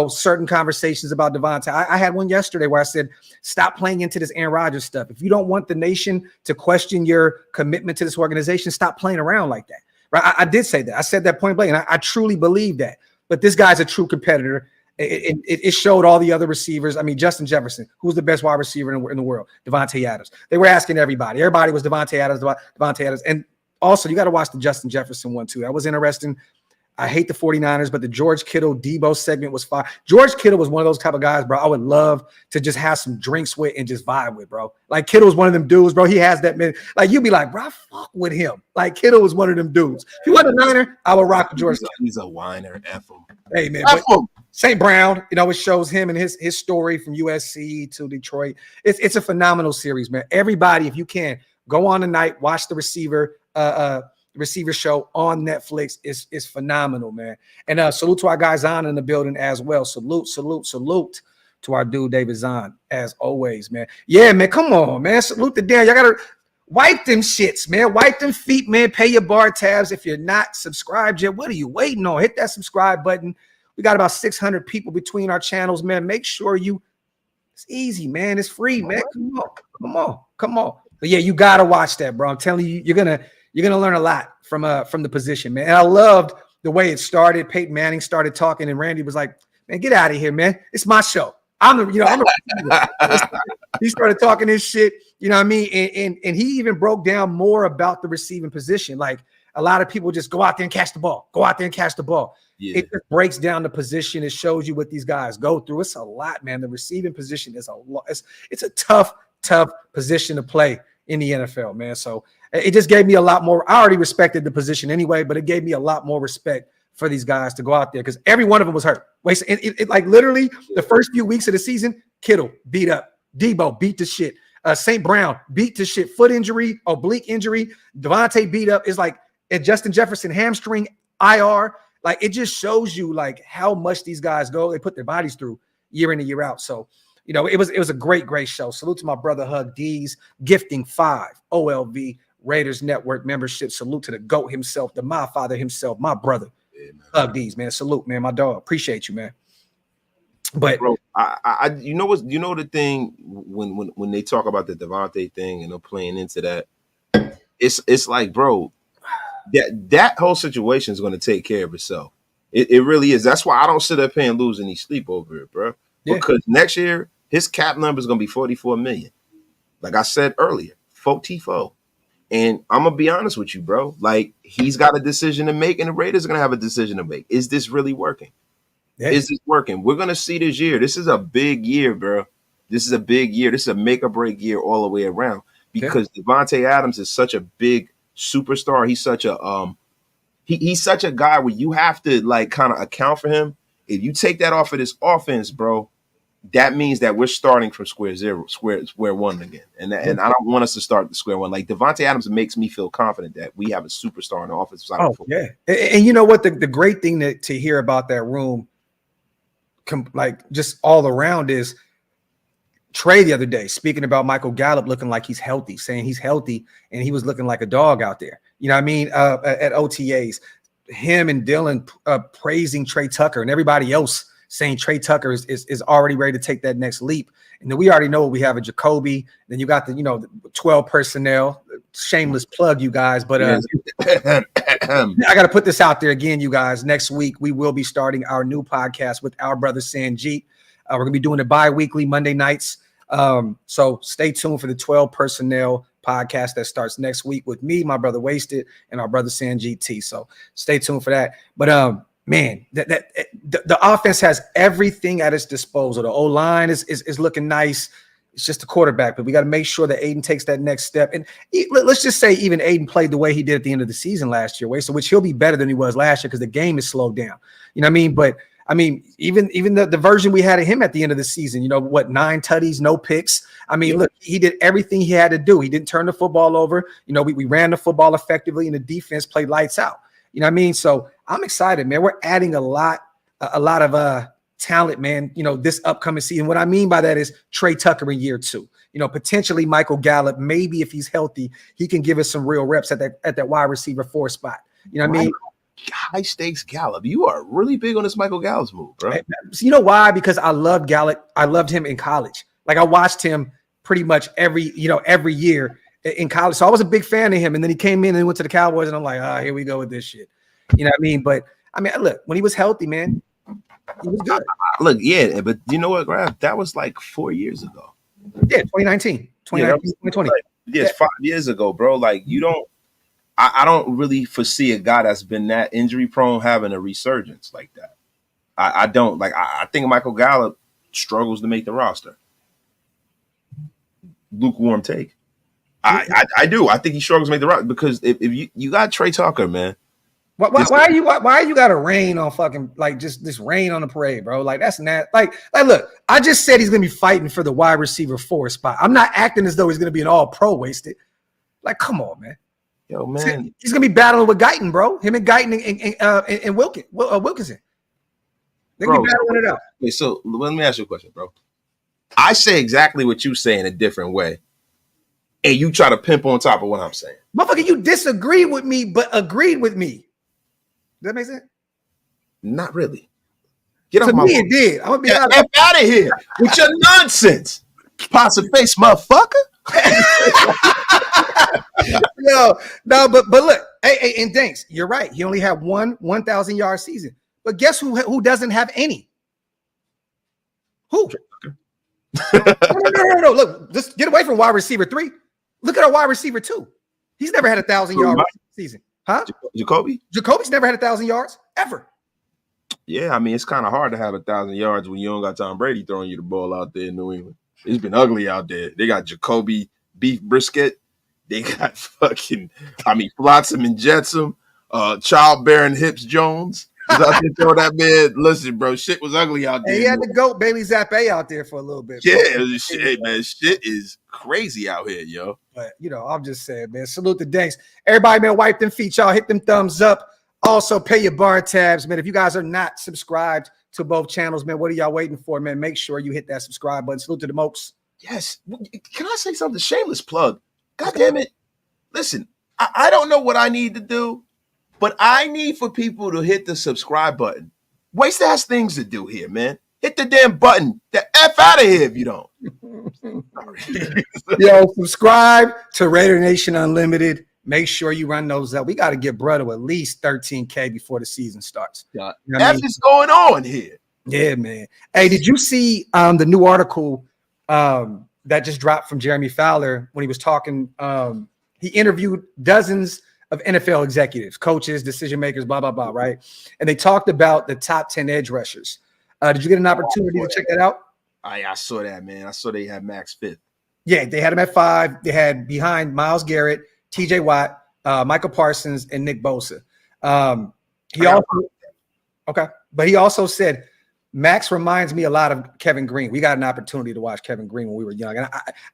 S1: certain conversations about Devante. I had one yesterday where I said, stop playing into this Aaron Rodgers stuff. If you don't want the nation to question your commitment to this organization, stop playing around like that. Right? I did say that. I said that point blank, and I truly believe that. But this guy's a true competitor. It showed all the other receivers. I mean, Justin Jefferson, who's the best wide receiver in the world? Devante Adams. They were asking everybody. Everybody was Devante Adams. And also, you got to watch the Justin Jefferson one, too. That was interesting. I hate the 49ers, but the George Kittle Debo segment was fire. George Kittle was one of those type of guys, bro, I would love to just have some drinks with and just vibe with, bro. Like, Kittle was one of them dudes, bro. He has that, man. Like, you'd be like, bro, I fuck with him. Like, Kittle was one of them dudes. If he wasn't a Niner, I would rock with George Kittle.
S2: He's a whiner. F him.
S1: Hey, man. St. Brown, it shows him and his story from USC to Detroit. It's a phenomenal series, man. Everybody, if you can, go on tonight, watch the receiver show on Netflix. Is phenomenal, man. And salute to our guy Zahn in the building as well. Salute to our dude David Zahn, as always, man. Yeah, man, come on, man. Salute to Dan. Y'all gotta wipe them shits, man. Wipe them feet, man. Pay your bar tabs. If you're not subscribed yet, what are you waiting on? Hit that subscribe button. We got about 600 people between our channels, man. Make sure it's easy, man. It's free, man. Come on. But yeah, you gotta watch that, bro. I'm telling you, you're gonna learn a lot from the position, man. And I loved the way it started. Peyton Manning started talking, and Randy was like, "Man, get out of here, man. It's my show. He started talking his shit, you know what I mean? And he even broke down more about the receiving position. Like, a lot of people just go out there and catch the ball. Yeah. It just breaks down the position. It shows you what these guys go through. It's a lot, man. The receiving position is a lot. It's a tough position to play in the NFL, man. So it just gave me a lot more. I already respected the position anyway, but it gave me a lot more respect for these guys to go out there because every one of them was hurt. Wait, it like literally the first few weeks of the season, Kittle beat up, Debo beat to shit, St. Brown beat to shit, foot injury, oblique injury, Devante beat up. Is like Justin Jefferson hamstring, IR. Like, it just shows you like how much these guys go. They put their bodies through year in and year out. So, it was a great show. Salute to my brother Hug D's gifting 5 OLV Raiders Network membership. Salute to the GOAT himself, the my father himself, my brother. Yeah, Hug D's, man. Salute, man. My dog. Appreciate you, man. But
S2: bro, I the thing when they talk about the Devante thing and they're playing into that, it's like, bro, that whole situation is going to take care of itself. It really is. That's why I don't sit up here and lose any sleep over it, bro. Yeah. Because next year his cap number is going to be $44 million. Like I said earlier, 44. And I'm gonna be honest with you, bro. Like, he's got a decision to make, and the Raiders are gonna have a decision to make. Is this really working? Is this working? We're gonna see this year. This is a big year, bro. This is a big year. This is a make or break year all the way around because Devante Adams is such a big superstar. He's such a he's such a guy where you have to like kind of account for him. If you take that off of this offense, bro, that means that we're starting from square one again. And I don't want us to start at square one. Like Devante Adams makes me feel confident that we have a superstar on the offensive side of the football.
S1: Yeah. And you know what? The great thing to hear about that room, like just all around, is Trey the other day speaking about Michael Gallup looking like he's healthy, saying he's healthy, and he was looking like a dog out there. You know what I mean? At OTAs, him and Dylan praising Trey Tucker and everybody else saying Trey Tucker is already ready to take that next leap. And then we already know we have a Jakobi. Then you got the 12 personnel. Shameless plug, you guys. But I got to put this out there again, you guys. Next week we will be starting our new podcast with our brother Sanjit. We're gonna be doing it bi-weekly Monday nights. So stay tuned for the 12 personnel podcast that starts next week with me, my brother Wasted, and our brother Sanjit T. So stay tuned for that. But man, the offense has everything at its disposal. The O-line is looking nice. It's just the quarterback, but we got to make sure that Aiden takes that next step. And let's just say even Aiden played the way he did at the end of the season last year, which he'll be better than he was last year because the game is slowed down. You know what I mean? But I mean, even the version we had of him at the end of the season, 9 tutties, no picks. I mean, look, he did everything he had to do. He didn't turn the football over. We ran the football effectively, and the defense played lights out. You know what I mean? So I'm excited, man. We're adding a lot of talent, man, this upcoming season. What I mean by that is Trey Tucker in year 2. Potentially Michael Gallup, maybe if he's healthy, he can give us some real reps at that wide receiver 4 spot. You know what I mean?
S2: High stakes Gallup. You are really big on this Michael Gallup move, bro.
S1: You know why? Because I loved Gallup. I loved him in college. Like I watched him pretty much every year in college. So I was a big fan of him. And then he came in and he went to the Cowboys, and I'm like, here we go with this shit. You know what I mean? But I mean, look, when he was healthy, man, he was good.
S2: Look, yeah, but you know what, Graphk? That was like 4 years ago.
S1: Yeah, 2019, 2020.
S2: Yes, 5 years ago, bro. Like I don't really foresee a guy that's been that injury prone having a resurgence like that. I don't. Like I think Michael Gallup struggles to make the roster. Lukewarm take. I do. I think he struggles to make the roster because if you got Trey Tucker, man. Why you got to rain on fucking just this rain on the parade, bro? Like that's not like look. I just said he's gonna be fighting for the wide receiver 4 spot. I'm not acting as though he's gonna be an all pro Wasted. Like, come on, man. Yo, man,
S1: he's gonna be battling with Guyton, bro. Him and Guyton and Wilkinson. They're gonna be battling it out.
S2: Okay, so let me ask you a question, bro. I say exactly what you say in a different way, and you try to pimp on top of what I'm saying.
S1: Motherfucker, you disagree with me, but agreed with me. Does that make sense?
S2: Not really. Get off
S1: to
S2: my
S1: me, it did. I'm gonna be
S2: out of here with your nonsense, possum face motherfucker.
S1: No, but look, hey, and thanks. You're right. He only had 1,000-yard season. But guess who doesn't have any? Who? No. Look, just get away from wide receiver 3. Look at our wide receiver 2. He's never had 1,000-yard season. Huh? Jacoby's never had 1,000 yards ever.
S2: Yeah, I mean, it's kind of hard to have 1,000 yards when you don't got Tom Brady throwing you the ball out there in New England. It's been ugly out there. They got Jakobi beef brisket. They got Flotsam and Jetsam, childbearing hips Jones. Throw that man. Listen, bro, shit was ugly out there.
S1: And he had the GOAT Bailey Zappa out there for a little bit.
S2: Yeah, shit, man. Shit is crazy out here, yo.
S1: But I'm just saying, man. Salute the Danks. Everybody, man, wipe them feet, y'all. Hit them thumbs up. Also, pay your bar tabs, man. If you guys are not subscribed to both channels, man, what are y'all waiting for, man? Make sure you hit that subscribe button. Salute to the Mokes.
S2: Yes. Can I say something? Shameless plug. God damn it. Listen, I don't know what I need to do, but I need for people to hit the subscribe button. Wasted has things to do here, man. Hit the damn button. The F out of here if you don't.
S1: Yo, subscribe to Raider Nation Unlimited. Make sure you run those up. We got to get brother at least 13K before the season starts.
S2: What is going on here?
S1: Yeah, man. Hey, did you see the new article that just dropped from Jeremy Fowler when he was talking? He interviewed dozens of NFL executives, coaches, decision makers, blah, blah, blah, right? And they talked about the top 10 edge rushers Did you get an opportunity to check that out?
S2: I saw that, man. I saw they had Max 5th.
S1: Yeah, they had him at 5. They had behind Myles Garrett, T.J. Watt, Michael Parsons, and Nick Bosa. He also said Max reminds me a lot of Kevin Green. We got an opportunity to watch Kevin Green when we were young, and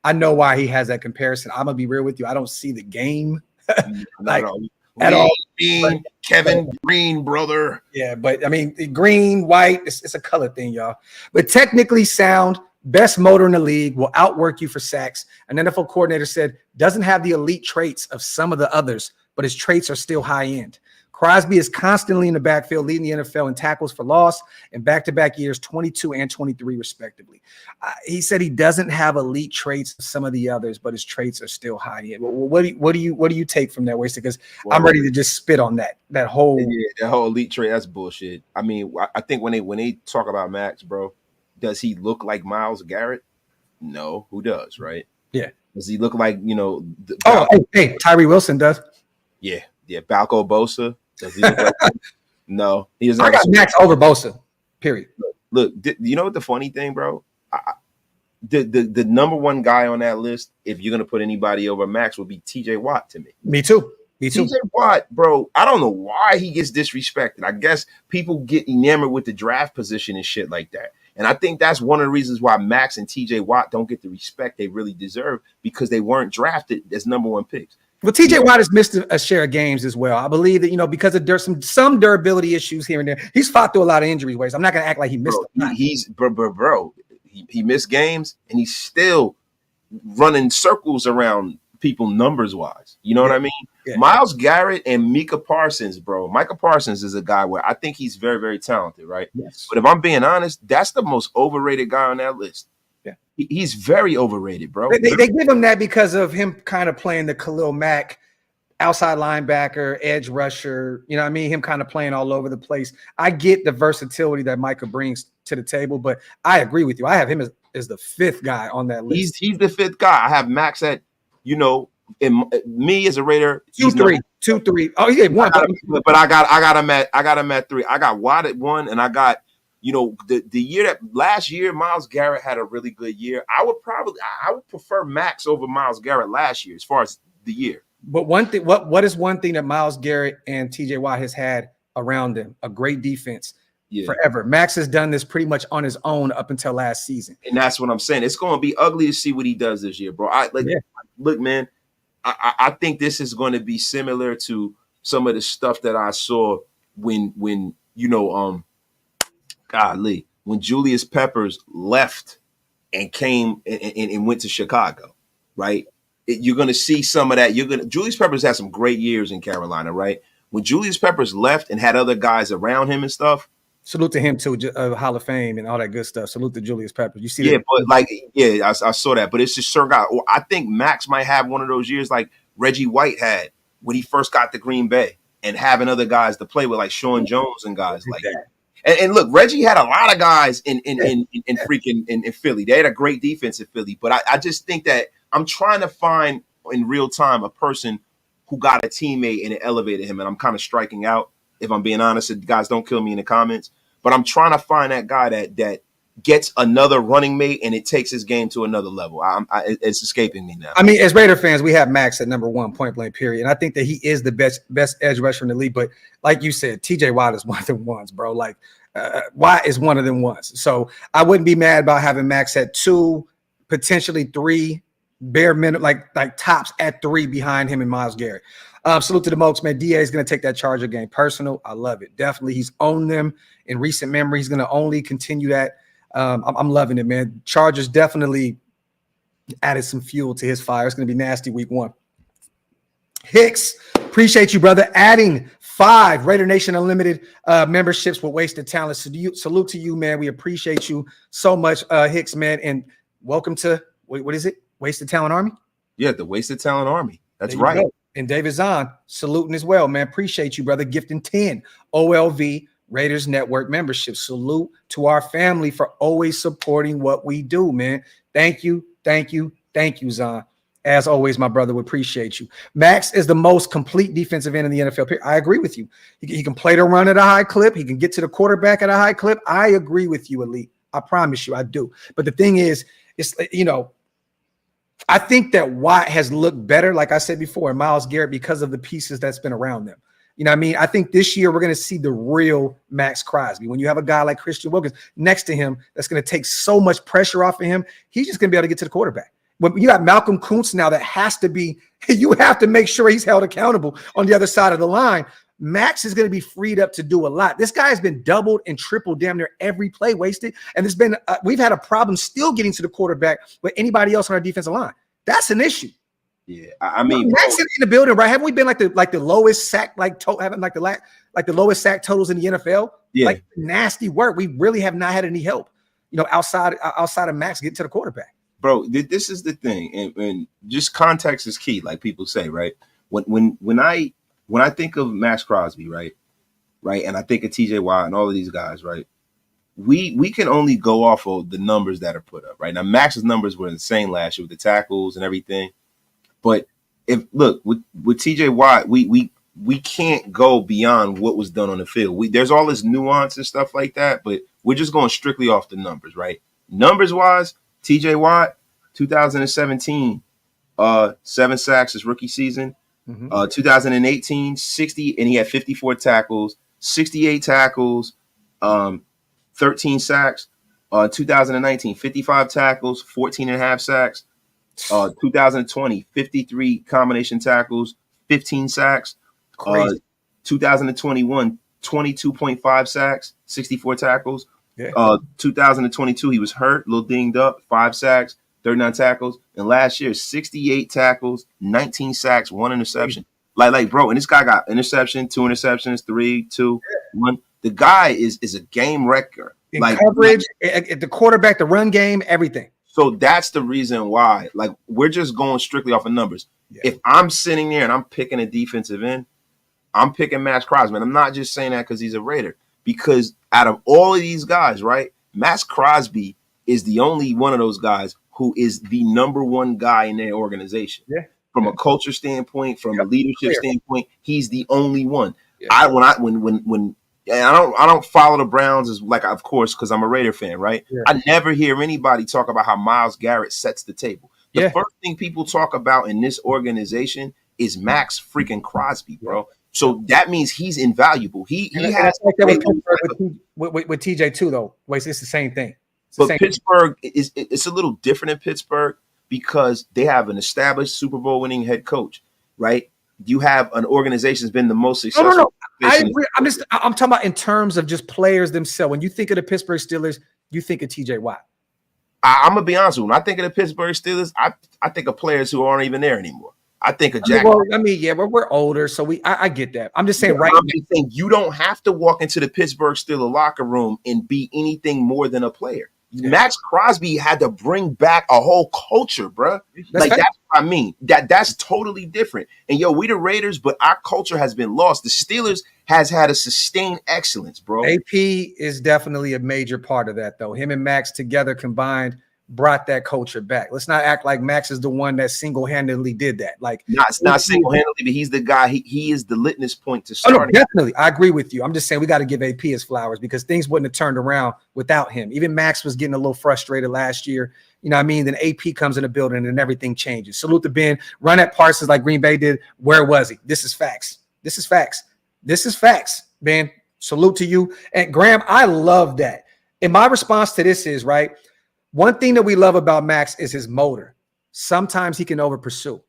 S1: I know why he has that comparison. I'm gonna be real with you. I don't see the game
S2: like
S1: at all.
S2: Kevin Green, brother.
S1: Yeah, but I mean, green, white, it's a color thing, y'all. But technically sound, best motor in the league, will outwork you for sacks. An NFL coordinator said doesn't have the elite traits of some of the others, but his traits are still high end. Crosby is constantly in the backfield, leading the NFL in tackles for loss in back-to-back years, 22 and 23, respectively. He said he doesn't have elite traits of some of the others, but his traits are still high end. What do you take from that, Wasted? Because I'm ready to just spit on that whole
S2: elite trait. That's bullshit. I mean, I think when they talk about Max, bro, does he look like Myles Garrett? No, who does, right?
S1: Yeah.
S2: Does he look like
S1: hey, Tyree Wilson does.
S2: Yeah, Balco Bosa. Does he look like no, he doesn't.
S1: I got Max over Bosa. Period.
S2: Look, you know what the funny thing, bro? The number one guy on that list, if you're gonna put anybody over Max, would be T.J. Watt to me.
S1: Me too.
S2: T.J. Watt, bro. I don't know why he gets disrespected. I guess people get enamored with the draft position and shit like that. And I think that's one of the reasons why Max and T.J. Watt don't get the respect they really deserve, because they weren't drafted as number one picks.
S1: Well, T.J. Watt has missed a share of games as well. I believe that, because of some durability issues here and there. He's fought through a lot of injuries. I'm not going to act like he missed them.
S2: He missed games, and he's still running circles around people numbers-wise. You know what I mean? Yeah. Myles Garrett and Micah Parsons, bro. Micah Parsons is a guy where I think he's very, very talented, right?
S1: Yes.
S2: But if I'm being honest, that's the most overrated guy on that list. He's very overrated, bro.
S1: They give him that because of him kind of playing the Khalil Mack outside linebacker, edge rusher. You know what I mean? Him kind of playing all over the place. I get the versatility that Micah brings to the table, but I agree with you. I have him as the 5th guy on that list.
S2: He's the 5th guy. I have Max at, me as a Raider.
S1: 2-3. Oh, yeah, 1.
S2: But I got him at 3. I got Watt at 1, and I got the year that last year Myles Garrett had a really good year. I would prefer Max over Myles Garrett last year as far as the year.
S1: But one thing, what is one thing that Myles Garrett and TJ Watt has had around them? A great defense forever. Max has done this pretty much on his own up until last season.
S2: And that's what I'm saying. It's going to be ugly to see what he does this year, bro. Look, man, I think this is going to be similar to some of the stuff that I saw when when Julius Peppers left and came and went to Chicago, right? You're going to see some of that. Julius Peppers had some great years in Carolina, right? When Julius Peppers left and had other guys around him and stuff.
S1: Salute to him too, Hall of Fame and all that good stuff. Salute to Julius Peppers. You see
S2: that?
S1: But
S2: I saw that. But it's just certain guys. I think Max might have one of those years like Reggie White had when he first got to Green Bay, and having other guys to play with like Sean Jones and guys like that. And look, Reggie had a lot of guys in Philly. They had a great defense in Philly. But I just think that I'm trying to find in real time a person who got a teammate and it elevated him. And I'm kind of striking out, if I'm being honest. Guys, don't kill me in the comments. But I'm trying to find that guy that gets another running mate and it takes his game to another level. It's escaping me now.
S1: I mean, as Raider fans, we have Max at number 1, point blank, period. And I think that he is the best edge rusher in the league. But like you said, TJ Watt is one of them ones, bro. Like Watt is one of them ones. So I wouldn't be mad about having Max at 2, potentially 3, bare minimum, like tops at 3 behind him and Myles Garrett. Salute to the Mokes, man. DA is going to take that Charger game personal. I love it. Definitely. He's owned them in recent memory. He's going to only continue that. I'm loving it, man. Chargers definitely added some fuel to his fire. It's going to be nasty week 1. Hicks, appreciate you, brother. Adding 5 Raider Nation Unlimited memberships with Wasted Talent. Salute to you, man. We appreciate you so much, Hicks, man. And welcome to, what is it? Wasted Talent Army?
S2: Yeah, the Wasted Talent Army. That's right. Go.
S1: And David Zahn, saluting as well, man. Appreciate you, brother. Gifting 10 OLV Raiders Network membership. Salute to our family for always supporting what we do, man. Thank you, Zahn. As always, my brother, we appreciate you. Max is the most complete defensive end in the NFL. I agree with you. He can play the run at a high clip. He can get to the quarterback at a high clip. I agree with you, Elite. I promise you, I do. But the thing is, it's, I think that Watt has looked better, like I said before, and Myles Garrett because of the pieces that's been around them. You know what I mean? I think this year we're going to see the real Max Crosby. When you have a guy like Christian Wilkins next to him, that's going to take so much pressure off of him. He's just going to be able to get to the quarterback. When you got Malcolm Kuntz now, that has to be, you have to make sure he's held accountable on the other side of the line. Max is going to be freed up to do a lot. This guy has been doubled and tripled damn near every play wasted. And there's been, we've had a problem still getting to the quarterback with anybody else on our defensive line. That's an issue.
S2: Yeah, I mean,
S1: Max in the building, right? Haven't we been like the lowest sack, having the lowest sack totals in the NFL?
S2: Yeah,
S1: like nasty work. We really have not had any help, outside of Max getting to the quarterback.
S2: Bro, this is the thing, and just context is key, like people say, right? When I think of Max Crosby, right, and I think of TJ Watt and all of these guys, right, we can only go off of the numbers that are put up, right? Now, Max's numbers were insane last year with the tackles and everything. But with TJ Watt, we can't go beyond what was done on the field. There's all this nuance and stuff like that, but we're just going strictly off the numbers, right? Numbers wise, TJ Watt, 2017, 7 sacks his rookie season. 2018, 60, and he had 54 tackles, 68 tackles, 13 sacks. 2019, 55 tackles, 14 and a half sacks. 2020, 53 combination tackles, 15 sacks. 2021, 22.5 sacks, 64 tackles.
S1: Yeah.
S2: 2022, he was hurt, a little dinged up, 5 sacks, 39 tackles. And last year, 68 tackles, 19 sacks, 1 interception. Like, bro, and this guy got interception, 2 interceptions, 3, 2, 1. The guy is a game wrecker.
S1: In coverage, at the quarterback, the run game, everything.
S2: So that's the reason why, like, we're just going strictly off of numbers. Yeah. If I'm sitting there and I'm picking a defensive end, I'm picking Max Crosby. And I'm not just saying that because he's a Raider. Because out of all of these guys, right, Max Crosby is the only one of those guys who is the number one guy in their organization.
S1: Yeah.
S2: From a culture standpoint, from a leadership standpoint, he's the only one. Yeah. I don't follow the Browns as like, of course, because I'm a Raider fan, right? Yeah. I never hear anybody talk about how Myles Garrett sets the table. The first thing people talk about in this organization is Max freaking Crosby, bro. So that means he's invaluable. He has
S1: like that with TJ too, though. Wait, it's the same thing.
S2: But Pittsburgh it's a little different in Pittsburgh because they have an established Super Bowl winning head coach, right? You have an organization that's been the most successful.
S1: No. I agree. I'm talking about in terms of just players themselves. When you think of the Pittsburgh Steelers, you think of TJ Watt.
S2: I'm gonna be honest with you. When I think of the Pittsburgh Steelers, I think of players who aren't even there anymore. I think of Jack.
S1: We're older, so I get that. I'm just saying,
S2: saying you don't have to walk into the Pittsburgh Steelers locker room and be anything more than a player. Yeah. Max Crosby had to bring back a whole culture, bro. That's what I mean. That's totally different. And we the Raiders, but our culture has been lost. The Steelers has had a sustained excellence, bro.
S1: AP is definitely a major part of that, though. Him and Max together combined brought that culture back. Let's not act like Max is the one that single-handedly did that. Like,
S2: not single-handedly, but he's the guy. He is the litmus point to start.
S1: Oh, no, definitely. I agree with you. I'm just saying we got to give AP his flowers because things wouldn't have turned around without him. Even Max was getting a little frustrated last year. You know what I mean? Then AP comes in the building and everything changes. Salute to Ben. Run at Parsons like Green Bay did. Where was he? This is facts. This is facts, Ben. Salute to you. And Graham, I love that. And my response to this is, right, one thing that we love about Max is his motor. Sometimes he can over pursue.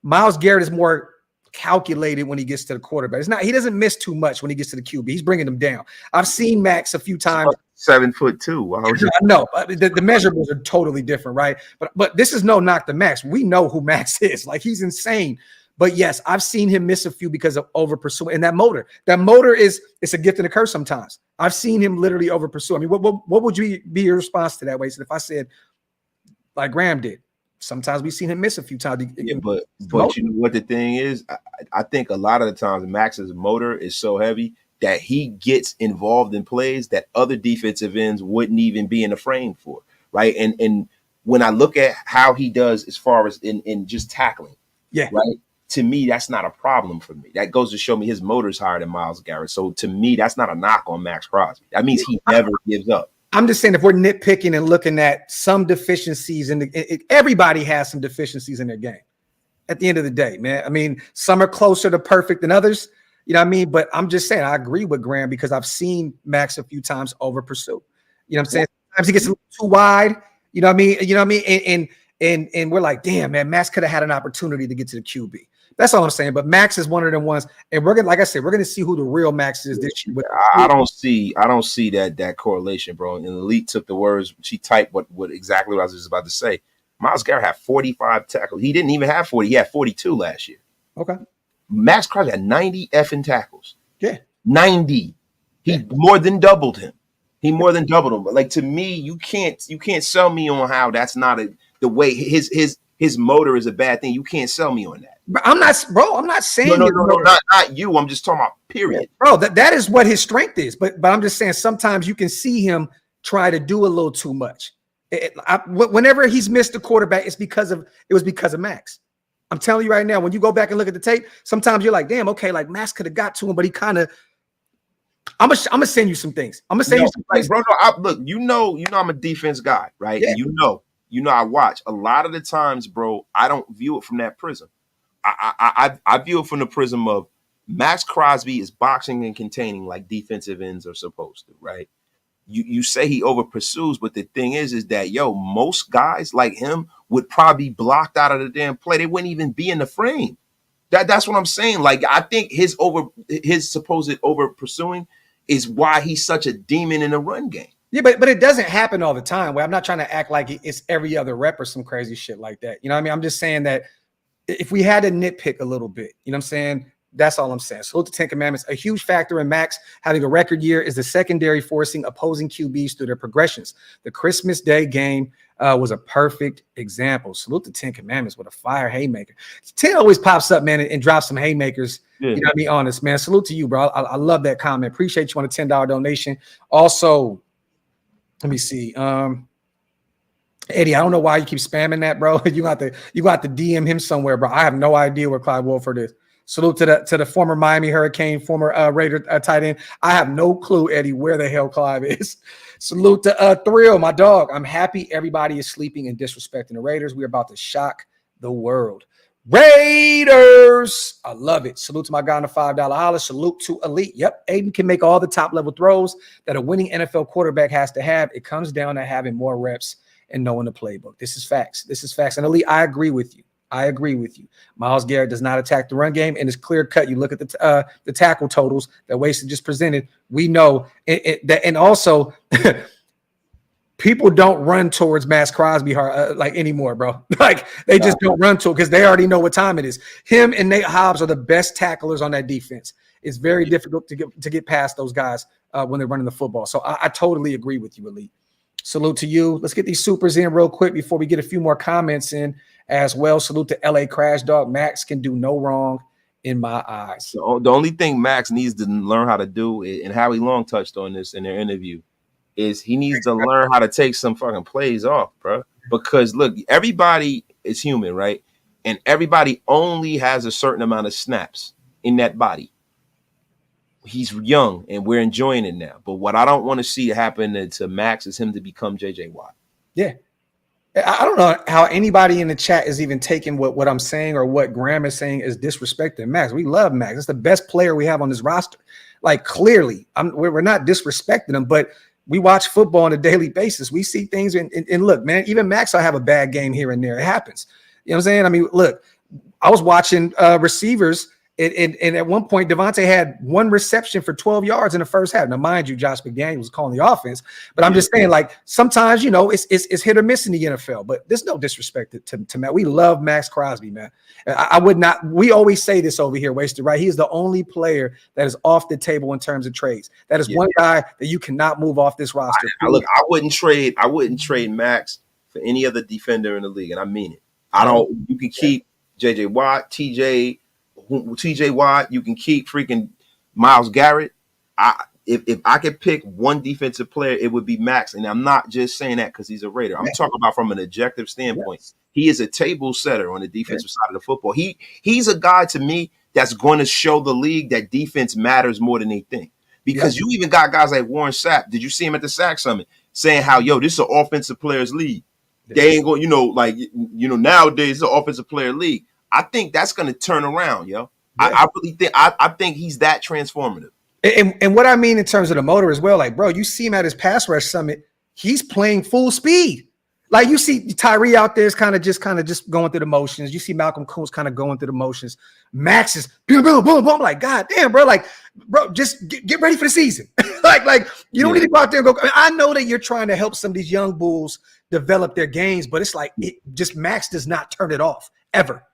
S1: Myles Garrett is more calculated when he gets to the quarterback. He doesn't miss too much when he gets to the QB. He's bringing them down. I've seen Max a few times.
S2: 7'2".
S1: I know the measurables are totally different, right? But this is no knock to Max. We know who Max is. Like, he's insane. But yes, I've seen him miss a few because of over pursuing. And that motor is it's a gift and a curse sometimes. I've seen him literally over pursue. I mean, what would be your response to that, Wasted? If I said, like Graham did, sometimes we've seen him miss a few times.
S2: Yeah, but you know what the thing is? I think a lot of the times Max's motor is so heavy that he gets involved in plays that other defensive ends wouldn't even be in the frame for, right? And when I look at how he does as far as in just tackling,
S1: Yeah.
S2: right? To me, that's not a problem for me. That goes to show me his motor's higher than Myles Garrett. So to me, that's not a knock on Max Crosby. That means he never gives up.
S1: I'm just saying if we're nitpicking and looking at some deficiencies everybody has some deficiencies in their game at the end of the day, man. I mean, some are closer to perfect than others, you know what I mean? But I'm just saying I agree with Graham because I've seen Max a few times over pursue. You know what I'm saying? Sometimes he gets a little too wide, you know what I mean? You know what I mean? And we're like, damn, man, Max could have had an opportunity to get to the QB. That's all I'm saying. But Max is one of them ones, and we're gonna, like I said, we're gonna see who the real Max is this year.
S2: I don't see that correlation, bro. And Elite took the words. She typed what exactly what I was just about to say. Myles Garrett had 45 tackles. He didn't even have 40. He had 42 last year.
S1: Okay.
S2: Max Crosby had 90 effing tackles.
S1: Yeah.
S2: 90. He more than doubled him. He more than doubled him. But like, to me, you can't sell me on how that's not the way his motor is a bad thing. You can't sell me on that.
S1: But I'm not saying
S2: no, not you. I'm just talking about period.
S1: Yeah, bro, that is what his strength is. But I'm just saying sometimes you can see him try to do a little too much. Whenever he's missed a quarterback, it was because of Max. I'm telling you right now, when you go back and look at the tape, sometimes you're like, damn, okay, like Max could have got to him, but he kind of. I'm gonna send you some things. I'm gonna send you some things.
S2: Bro, look, you know, I'm a defense guy, right?
S1: Yeah.
S2: And you know, I watch a lot of the times, bro. I don't view it from that prism. I view it from the prism of Max Crosby is boxing and containing like defensive ends are supposed to, right? You say he over pursues, but the thing is that most guys like him would probably be blocked out of the damn play. They wouldn't even be in the frame. That's what I'm saying. Like, I think his supposed over pursuing is why he's such a demon in the run game.
S1: Yeah, but it doesn't happen all the time. Where I'm not trying to act like it's every other rep or some crazy shit like that. You know what I mean? I'm just saying that if we had to nitpick a little bit, you know what I'm saying? That's all I'm saying. Salute the 10 Commandments. A huge factor in Max having a record year is the secondary forcing opposing QBs through their progressions. The Christmas Day game was a perfect example. Salute the 10 Commandments with a fire haymaker. 10 always pops up, man, and drops some haymakers. Yeah. You know, to be honest, man. Salute to you, bro. I love that comment. Appreciate you on a $10 donation. Also, let me see. Eddie, I don't know why you keep spamming that, bro. You got to DM him somewhere, bro. I have no idea where Clyde Wolford is. Salute to the former Miami Hurricane, former Raider tight end. I have no clue, Eddie, where the hell Clive is. Salute to Thrill, my dog. I'm happy everybody is sleeping and disrespecting the Raiders. We're about to shock the world. Raiders. I love it. Salute to my guy on the $5 holler. Salute to Elite. Yep, Aiden can make all the top-level throws that a winning NFL quarterback has to have. It comes down to having more reps and knowing the playbook. This is facts. And Elite, I agree with you. Myles Garrett does not attack the run game, and it's clear cut. You look at the tackle totals that Wasted just presented. We know that, and also people don't run towards Max Crosby like anymore, bro. Like they just don't run to it because they already know what time it is. Him and Nate Hobbs are the best tacklers on that defense. It's very difficult to get past those guys when they're running the football. So I totally agree with you, Elite. Salute to you. Let's get these supers in real quick before we get a few more comments in as well. Salute to LA Crash Dog. Max can do no wrong in my eyes.
S2: So the only thing Max needs to learn how to do, and Howie Long touched on this in their interview, is he needs to learn how to take some fucking plays off, bro. Because look, everybody is human, right? And everybody only has a certain amount of snaps in that body. He's young and we're enjoying it now. But what I don't want to see happen to Max is him to become JJ Watt.
S1: Yeah. I don't know how anybody in the chat is even taking what I'm saying or what Graham is saying is disrespecting Max. We love Max. It's the best player we have on this roster. Like, clearly, we're not disrespecting him, but we watch football on a daily basis. We see things, and look, man, even Max will have a bad game here and there. It happens. You know what I'm saying? I mean, look, I was watching receivers, and at one point, Devante had one reception for 12 yards in the first half. Now, mind you, Josh McDaniels was calling the offense, but I'm just saying, like, sometimes, you know, it's hit or miss in the NFL, but there's no disrespect to Matt. We love Max Crosby, man. I would not, we always say this over here, Wasted, right? He is the only player that is off the table in terms of trades. That is one guy that you cannot move off this roster.
S2: I wouldn't trade Max for any other defender in the league, and I mean it. You can keep JJ Watt, TJ Watt, you can keep freaking Myles Garrett. if I could pick one defensive player, it would be Max. And I'm not just saying that because he's a Raider. I'm talking about from an objective standpoint. Yes. He is a table setter on the defensive side of the football. He's a guy to me that's going to show the league that defense matters more than they think. Because you even got guys like Warren Sapp. Did you see him at the Sack Summit saying how, this is an offensive players league? They ain't going, nowadays it's an offensive player league. I think that's going to turn around, yo. Yeah. I really think I think he's that transformative.
S1: And what I mean in terms of the motor as well, like, bro, you see him at his pass rush summit, he's playing full speed. Like, you see Tyree out there is kind of just going through the motions. You see Malcolm Coons kind of going through the motions. Max is boom, boom, boom, boom. Like, God damn, bro. Like, bro, just get ready for the season. like you don't need to go out there and go. I know that you're trying to help some of these young bulls develop their games, but it's like Max does not turn it off ever.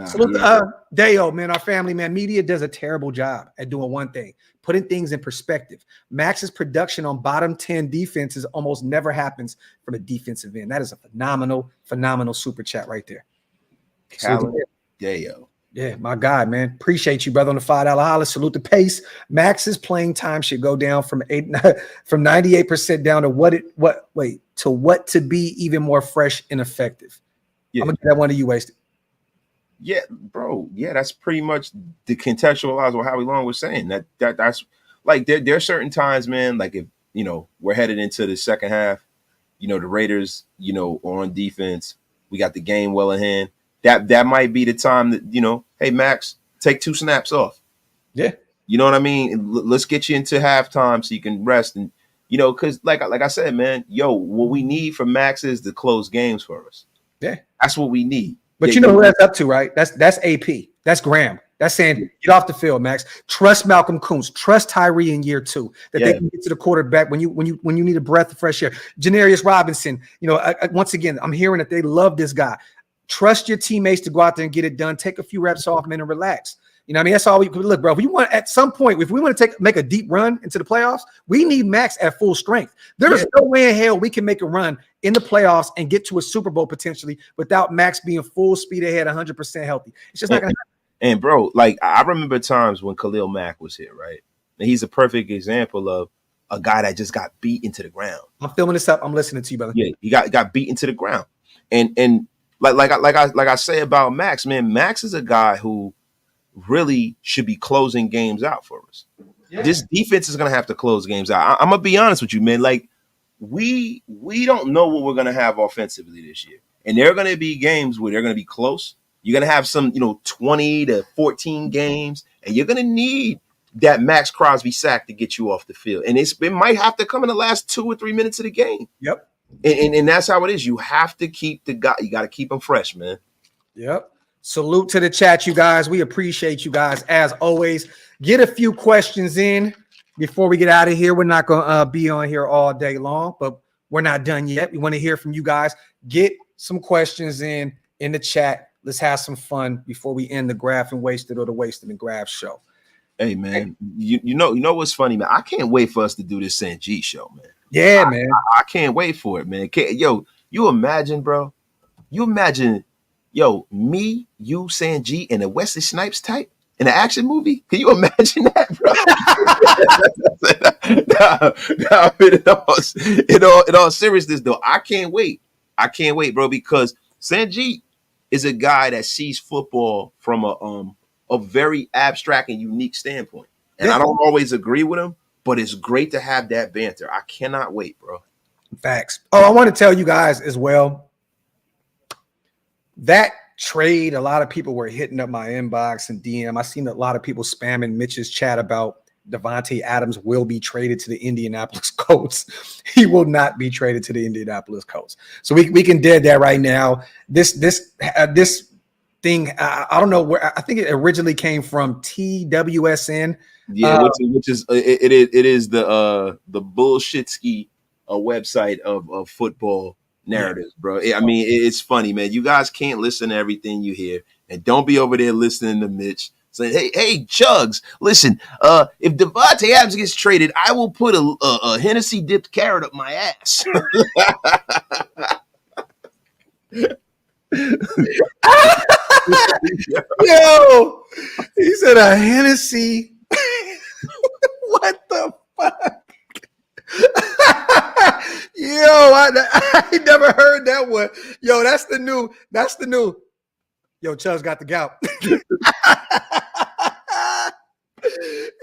S1: So look, Deo, man, our family, man, media does a terrible job at doing one thing, putting things in perspective. Max's production on bottom 10 defenses almost never happens from a defensive end. That is a phenomenal super chat right there.
S2: Deo.
S1: Yeah, my guy, man. Appreciate you, brother, on the $5 holler. Salute the pace. Max's playing time should go down from 98% down to what to be even more fresh and effective. Yeah. I'm gonna get that one to you, Wasted.
S2: Yeah, bro. Yeah, that's pretty much the contextualize what Howie Long was saying. That's like there are certain times, man, like if we're headed into the second half, the Raiders, are on defense. We got the game well in hand. That might be the time that, hey, Max, take 2 snaps off.
S1: Yeah.
S2: You know what I mean? Let's get you into halftime so you can rest. And, because like I said, man, what we need from Max is to close games for us.
S1: Yeah.
S2: That's what we need.
S1: But you know who that's up to, right? That's AP. That's Graham. That's saying, get off the field, Max. Trust Malcolm Coons. Trust Tyree in year 2 that they can get to the quarterback when you need a breath of fresh air. Janarius Robinson. Once again, I'm hearing that they love this guy. Trust your teammates to go out there and get it done. Take a few reps off, man, and relax. That's all we could look, bro. If we want at some point, if we want to make a deep run into the playoffs, we need Max at full strength. There is no way in hell we can make a run in the playoffs and get to a Super Bowl potentially without Max being full speed ahead, 100% healthy. It's just not going to happen.
S2: And bro, like I remember times when Khalil Mack was here, right? And he's a perfect example of a guy that just got beat into the ground.
S1: I'm filming this up. I'm listening to you, brother.
S2: Yeah, he got beat into the ground. And like I say about Max, man, Max is a guy who really should be closing games out for us. Yeah. This defense is going to have to close games out. I'm going to be honest with you, man. Like, we don't know what we're going to have offensively this year. And there are going to be games where they're going to be close. You're going to have some, 20 to 14 games, and you're going to need that Max Crosby sack to get you off the field. And it might have to come in the last 2 or 3 minutes of the game.
S1: Yep.
S2: And that's how it is. You have to keep the guy. You got to keep him fresh, man.
S1: Yep. Salute to the chat, you guys. We appreciate you guys as always. Get a few questions in before we get out of here. We're not going to be on here all day long, but we're not done yet. We want to hear from you guys. Get some questions in the chat. Let's have some fun before we end the Graphk and Wasted or the Wasted and Graphk show.
S2: Hey, man, you know what's funny, man? I can't wait for us to do this Sanjit show, man.
S1: Yeah, man.
S2: I can't wait for it, man. You imagine, bro? You imagine, me, you, Sanjit, and a Wesley Snipes type in an action movie? Can you imagine that, bro? In all seriousness, though, I can't wait. I can't wait, bro, because Sanjit is a guy that sees football from a very abstract and unique standpoint. And I don't always agree with him, but it's great to have that banter. I cannot wait, bro.
S1: Facts. Oh, I want to tell you guys as well, that trade, a lot of people were hitting up my inbox and DM. I seen a lot of people spamming Mitch's chat about Devante Adams will be traded to the Indianapolis Colts. He will not be traded to the Indianapolis Colts. So we can dead that right now. This thing, I don't know where. I think it originally came from TWSN.
S2: Yeah, which is the bullshitski website of football narratives, bro. I mean, it's funny, man. You guys can't listen to everything you hear, and don't be over there listening to Mitch saying, "Hey, Chugs, listen. If Devante Adams gets traded, I will put a Hennessy dipped carrot up my ass."
S1: Yo, he said a Hennessy. What? I never heard that one. Yo, that's the new. Yo, Chubb's got the gout.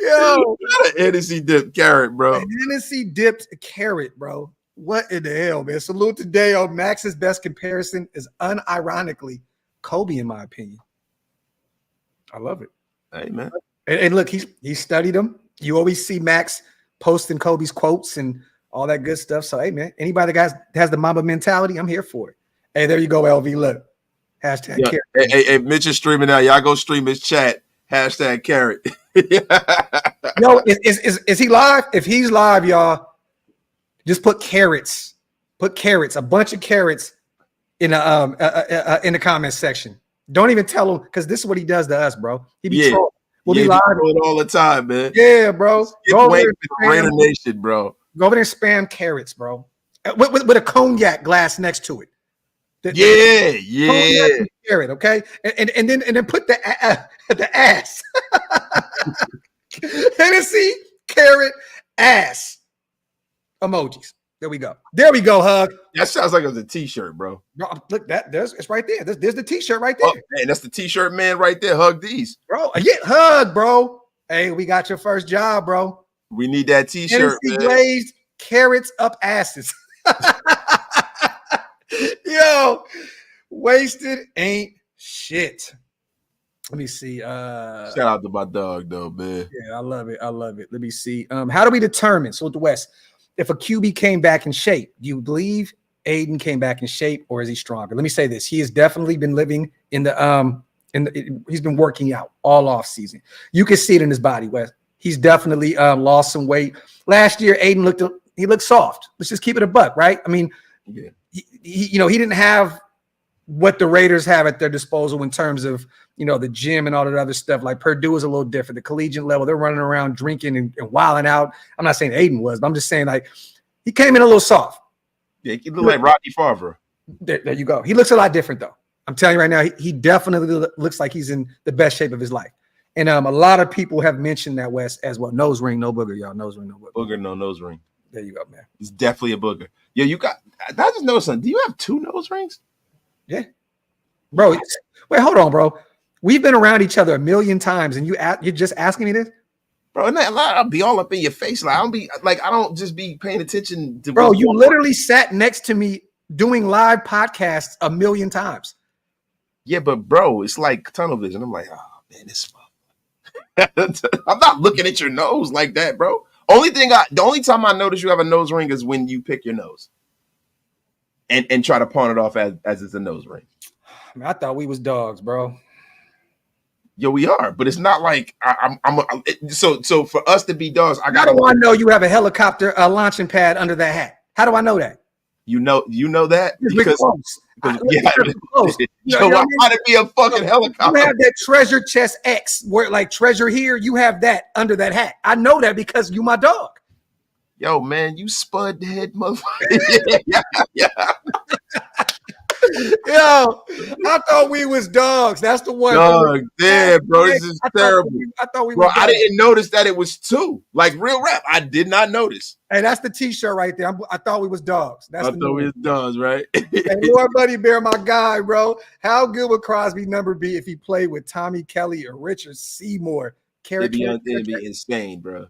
S1: Yo,
S2: An Hennessy dip carrot, bro.
S1: an Hennessy dipped carrot, bro. What in the hell, man? Salute to Dale. Max's best comparison is unironically Kobe, in my opinion. I love it.
S2: Hey, man.
S1: And look, he studied him. You always see Max posting Kobe's quotes and all that good stuff. So, hey, man, anybody that has the Mamba mentality, I'm here for it. Hey, there you go, LV. Look. Hashtag carrot.
S2: Hey, Mitch is streaming now. Y'all go stream his chat. Hashtag carrot.
S1: Yo, is he live? If he's live, y'all, just put carrots. Put carrots, a bunch of carrots in the comment section. Don't even tell him, because this is what he does to us, bro. He be trolling. We'll be live
S2: all the time, man.
S1: Yeah, bro.
S2: Go over there Nation, bro.
S1: Go over there and spam carrots, bro. With a cognac glass next to it.
S2: Yeah.
S1: Carrot, okay, and then put the ass. Hennessy, carrot, ass emojis. There we go, Hug.
S2: That sounds like it was a T-shirt, bro.
S1: Look, it's right there. There's the T-shirt right there.
S2: Oh, man, that's the T-shirt man right there. Hug these,
S1: bro. Yeah, Hug, bro. Hey, we got your first job, bro.
S2: We need that T-shirt,
S1: Hennessy
S2: man.
S1: glazed carrots up asses. Yo, wasted ain't shit. Let me see.
S2: Shout out to my dog, though, man.
S1: Yeah, I love it. Let me see. How do we determine, so with the West, if a QB came back in shape? Do you believe Aiden came back in shape, or is he stronger? Let me say this: he has definitely been living in the he's been working out all off season. You can see it in his body, West. He's definitely lost some weight. Last year, Aiden looked soft. Let's just keep it a buck, right? I mean,
S2: yeah.
S1: He didn't have what the Raiders have at their disposal in terms of, the gym and all that other stuff. Like Purdue is a little different. The collegiate level, they're running around drinking and wilding out. I'm not saying Aiden was, but I'm just saying, like, he came in a little soft.
S2: Yeah, he looked like Rodney Favre.
S1: There you go. He looks a lot different, though. I'm telling you right now, he definitely looks like he's in the best shape of his life. And a lot of people have mentioned that, Wes, as well. Nose ring, no booger, y'all. Nose ring, no booger.
S2: Booger, no nose ring.
S1: There you go, man.
S2: He's definitely a booger. Yo, I just noticed something. Do you have 2 nose rings?
S1: Yeah. Bro, wait, hold on, bro. We've been around each other a million times, and you're just asking me this?
S2: Bro, I'll be all up in your face. Like, I don't just be paying attention to.
S1: Bro, you literally sat next to me doing live podcasts a million times.
S2: Yeah, but bro, it's like tunnel vision. I'm like, oh man, this. I'm not looking at your nose like that, bro. The only time I notice you have a nose ring is when you pick your nose and try to pawn it off as it's a nose ring.
S1: I thought we was dogs, bro.
S2: Yo, we are, but it's not like so for us to be dogs.
S1: How do I know you have a helicopter launching pad under that hat? How do I know that?
S2: You know that
S1: because
S2: I want to be a fucking helicopter.
S1: You have that treasure chest X where like treasure here. You have that under that hat. I know that because you my dog.
S2: Yo, man, you spud head motherfucker. yeah.
S1: Yo, I thought we was dogs. That's the one.
S2: Dog, damn, bro, this is terrible.
S1: I thought we
S2: bro,
S1: were dogs.
S2: I didn't notice that it was 2. Like real rap, I did not notice.
S1: Hey, that's the T-shirt right there. I thought we was dogs.
S2: I thought we was dogs, right?
S1: Hey, Lord Buddy Bear, my guy, bro. How good would Crosby number be if he played with Tommy Kelly or Richard Seymour?
S2: It'd be insane, bro.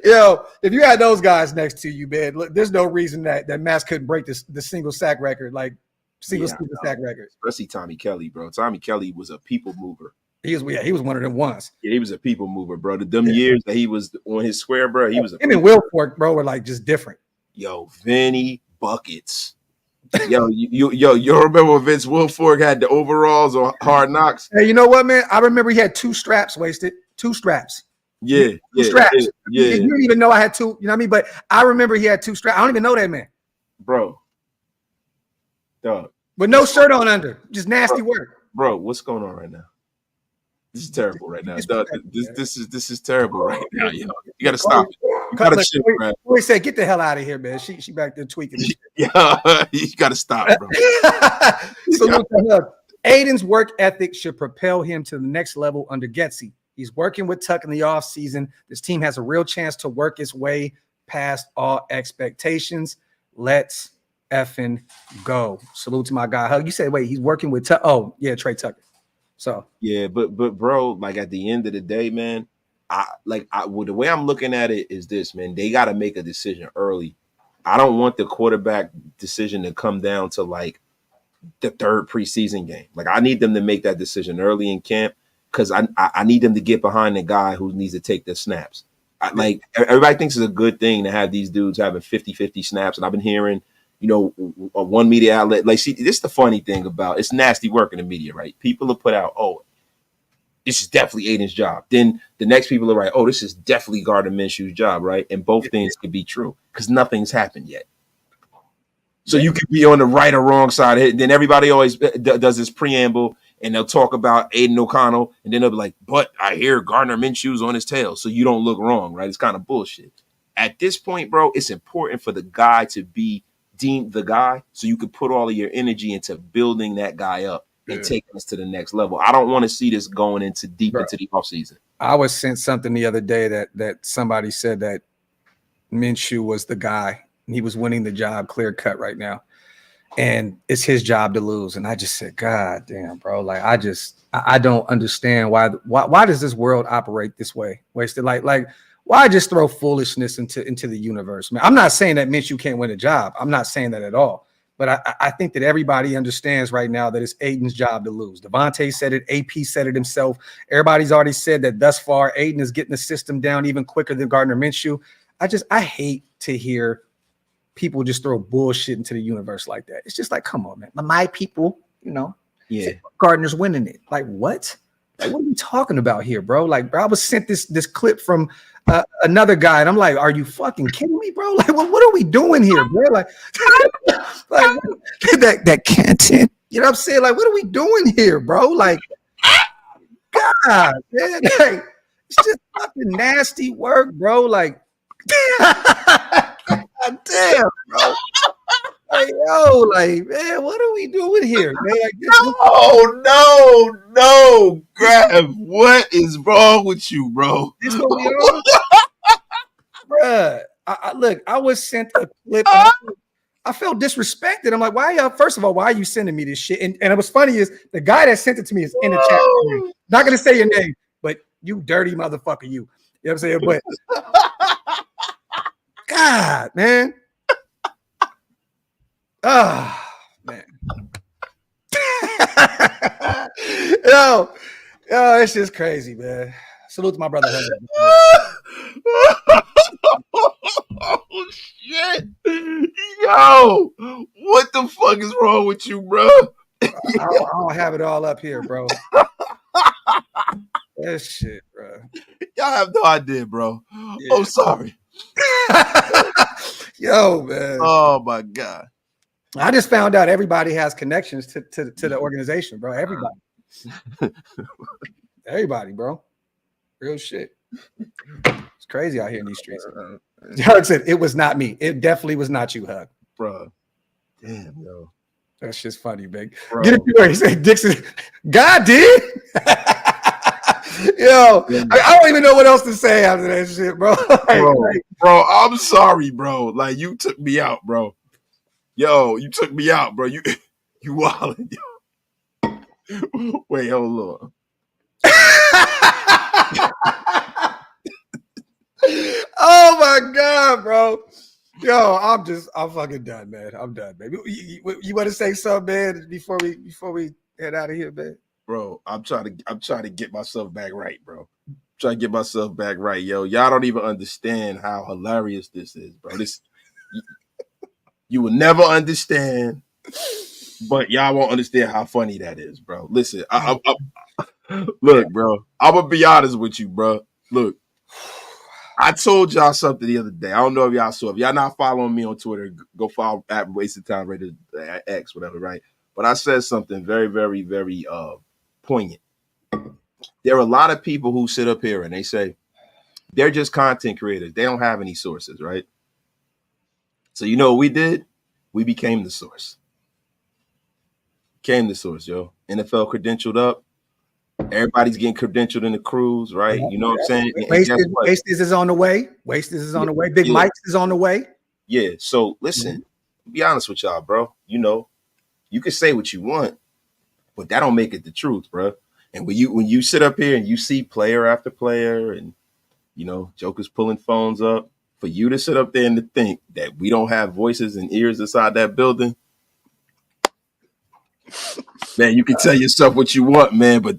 S1: Yo, if you had those guys next to you, man, look, there's no reason that Mass couldn't break the single sack record, like single sack record.
S2: Especially Tommy Kelly, bro. Tommy Kelly was a people mover.
S1: He was one of them ones.
S2: Yeah, he was a people mover, bro. Years that he was on his square, bro, he was.
S1: Him and Wilfork, bro, were like just different.
S2: Yo, Vinny buckets. Yo, you remember when Vince Wilfork had the overalls on Hard Knocks?
S1: Hey, you know what, man? I remember he had 2 straps wasted. 2 straps.
S2: Yeah,
S1: straps.
S2: Yeah.
S1: You didn't even know I had 2, you know what I mean? But I remember he had 2 straps. I don't even know that man.
S2: Bro. Dog.
S1: With no shirt on under. Just nasty work.
S2: Bro, what's going on right now? This is terrible right now. Dog, this is terrible right now, yo. You gotta stop it. You gotta chill, man.
S1: We said, get the hell out of here, man. She back there tweaking.
S2: Yeah, you gotta stop, bro.
S1: So Aiden's work ethic should propel him to the next level under Getsy. He's working with Tuck in the offseason. This team has a real chance to work its way past all expectations. Let's effing go. Salute to my guy. Hug. You said, wait, he's working with Trey Tucker. So
S2: yeah, but bro, like at the end of the day, man, the way I'm looking at it is this, man. They got to make a decision early. I don't want the quarterback decision to come down to like the third preseason game. Like I need them to make that decision early in camp because I need them to get behind the guy who needs to take the snaps. Like everybody thinks it's a good thing to have these dudes having 50-50 snaps, and I've been hearing, one media outlet, like, see, this is the funny thing about it's nasty work in the media, right? People will put out, oh, this is definitely Aiden's job. Then the next people are right, oh, this is definitely Gardner Minshew's job, right? And both things could be true because nothing's happened yet. So you could be on the right or wrong side of it. Then everybody always does this preamble, and they'll talk about Aiden O'Connell, and then they'll be like, but I hear Gardner Minshew's on his tail, so you don't look wrong, right? It's kind of bullshit. At this point, bro, it's important for the guy to be deemed the guy so you can put all of your energy into building that guy up and taking us to the next level. I don't want to see this going into deep into the offseason.
S1: I was sent something the other day that somebody said that Minshew was the guy. He was winning the job clear cut right now. And it's his job to lose. And I just said, God damn, bro. Like, I don't understand why does this world operate this way? Wasted. Like, why just throw foolishness into the universe, man? I'm not saying that Minshew can't win a job. I'm not saying that at all. But I think that everybody understands right now that it's Aiden's job to lose. Devante said it. AP said it himself. Everybody's already said that thus far, Aiden is getting the system down even quicker than Gardner Minshew. I hate to hear people just throw bullshit into the universe like that. It's just like, come on, man. My people, Gardner's winning it. Like, what? Like, what are we talking about here, bro? Like, bro, I was sent this clip from another guy, and I'm like, are you fucking kidding me, bro? Like, what are we doing here, bro? Like that content. You know what I'm saying? Like, what are we doing here, bro? Like, God, man. Like, it's just fucking nasty work, bro. Like, God damn, bro. Like, yo, like, man, what are we doing here, man? Like,
S2: No, Graphk. What is wrong with you, bro?
S1: This what we on? Bruh, look, I was sent a clip. I felt disrespected. I'm like, why y'all? First of all, why are you sending me this shit? And it was funny is the guy that sent it to me is in the chat. Not gonna say your name, but you dirty motherfucker, you. You know what I'm saying? But God, man. Man. yo, it's just crazy, man. Salute to my brother.
S2: Oh shit. Yo, what the fuck is wrong with you, bro?
S1: I don't have it all up here, bro. That shit, bro.
S2: Y'all have no idea, bro. Yeah. Oh, sorry.
S1: Yo, man.
S2: Oh my God.
S1: I just found out everybody has connections to the organization, bro. Everybody, bro. Real shit. It's crazy out here in these streets. Hug said it was not me. It definitely was not you, Hug.
S2: Bro. Damn, yo.
S1: That's just funny, big. Get it where he said Dixon. God did. Yo, I don't even know what else to say after that shit, bro.
S2: Bro, I'm sorry, bro. Like, you took me out, bro. Yo, you took me out, bro. You wildin'. Wait, hold on.
S1: Oh my God, bro. Yo, I'm fucking done, man. I'm done, baby. You want to say something, man, before we head out of here, man?
S2: Bro, I'm trying to get myself back right, bro. Trying to get myself back right, yo. Y'all don't even understand how hilarious this is, bro. You will never understand, but y'all won't understand how funny that is, bro. Listen, look, bro. I'm gonna be honest with you, bro. Look, I told y'all something the other day. I don't know if y'all saw. If y'all not following me on Twitter, go follow at Wasted Time Raiders X, whatever, right? But I said something very, very, very poignant. There are a lot of people who sit up here and they say they're just content creators. They don't have any sources, right? So you know what we did? We became the source. Became the source, yo. NFL credentialed up. Everybody's getting credentialed in the cruise, right? You know what I'm saying? And guess what?
S1: Wasted is on the way. Wasted is on the way. Big Mike's is on the way.
S2: Yeah. So listen, be honest with y'all, bro. You know, you can say what you want, but that don't make it the truth, bro. And when you sit up here and you see player after player, and you know, jokers pulling phones up, for you to sit up there and to think that we don't have voices and ears inside that building, man, you can tell yourself what you want, man. But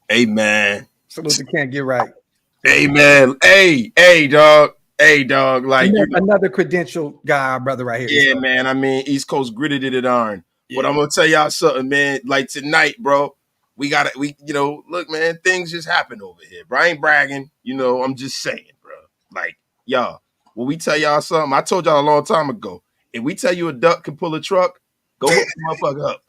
S2: hey, man,
S1: Salute can't get right.
S2: Hey, man, hey, dog. Hey, dog. Like
S1: another credential guy, our brother, right here.
S2: Yeah, man. I mean, East Coast gritted it iron. Yeah. But I'm gonna tell y'all something, man. Like tonight, bro, we look, man, things just happen over here, bro. I ain't bragging, you know. I'm just saying, bro. Like, y'all, when we tell y'all something, I told y'all a long time ago. If we tell you a duck can pull a truck, go hook the motherfucker up.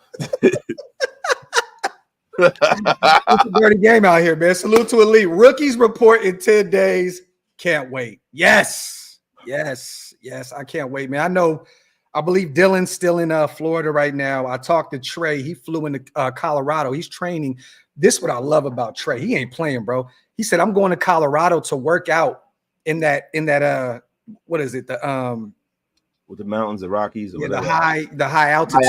S1: It's a dirty game out here, man. Salute to Elite. Rookies report in 10 days. Can't wait. Yes. I can't wait, man. I believe Dylan's still in Florida right now. I talked to Trey. He flew into Colorado. He's training. This is what I love about Trey. He ain't playing, bro. He said, I'm going to Colorado to work out in that what is it?
S2: With the mountains, the Rockies, or
S1: the high altitude.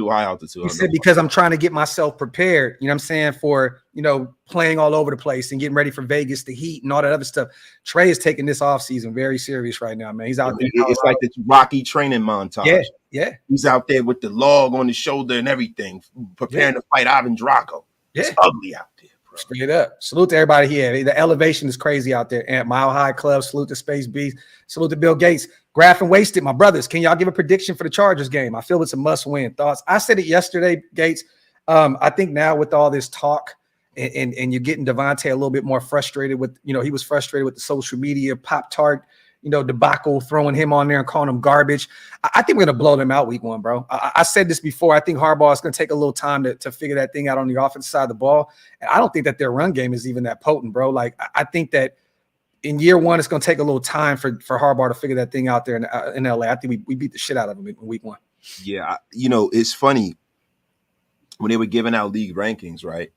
S2: High altitude.
S1: He said, because I'm trying to get myself prepared, you know what I'm saying, for, you know, playing all over the place and getting ready for Vegas, the heat and all that other stuff. Trey is taking this offseason very serious right now, man. He's out there.
S2: It's like this Rocky training montage.
S1: Yeah.
S2: He's out there with the log on his shoulder and everything, preparing to fight Ivan Drago.
S1: Yeah.
S2: It's ugly out there, bro.
S1: Straight up. Salute to everybody here. The elevation is crazy out there. And Mile High Club, salute to Space Beast, salute to Bill Gates. Graphk and Wasted, my brothers. Can y'all give a prediction for the Chargers game? I feel it's a must-win. Thoughts? I said it yesterday, Gates. I think now with all this talk and you're getting Devante a little bit more frustrated with, you know, he was frustrated with the social media Pop-Tart, you know, debacle, throwing him on there and calling him garbage. I think we're going to blow them out week one, bro. I said this before. I think Harbaugh is going to take a little time to figure that thing out on the offensive side of the ball. And I don't think that their run game is even that potent, bro. Like, I think that in year one, it's going to take a little time for Harbaugh to figure that thing out there in LA. I think we beat the shit out of him in week one.
S2: Yeah, you know, it's funny. When they were giving out league rankings, right?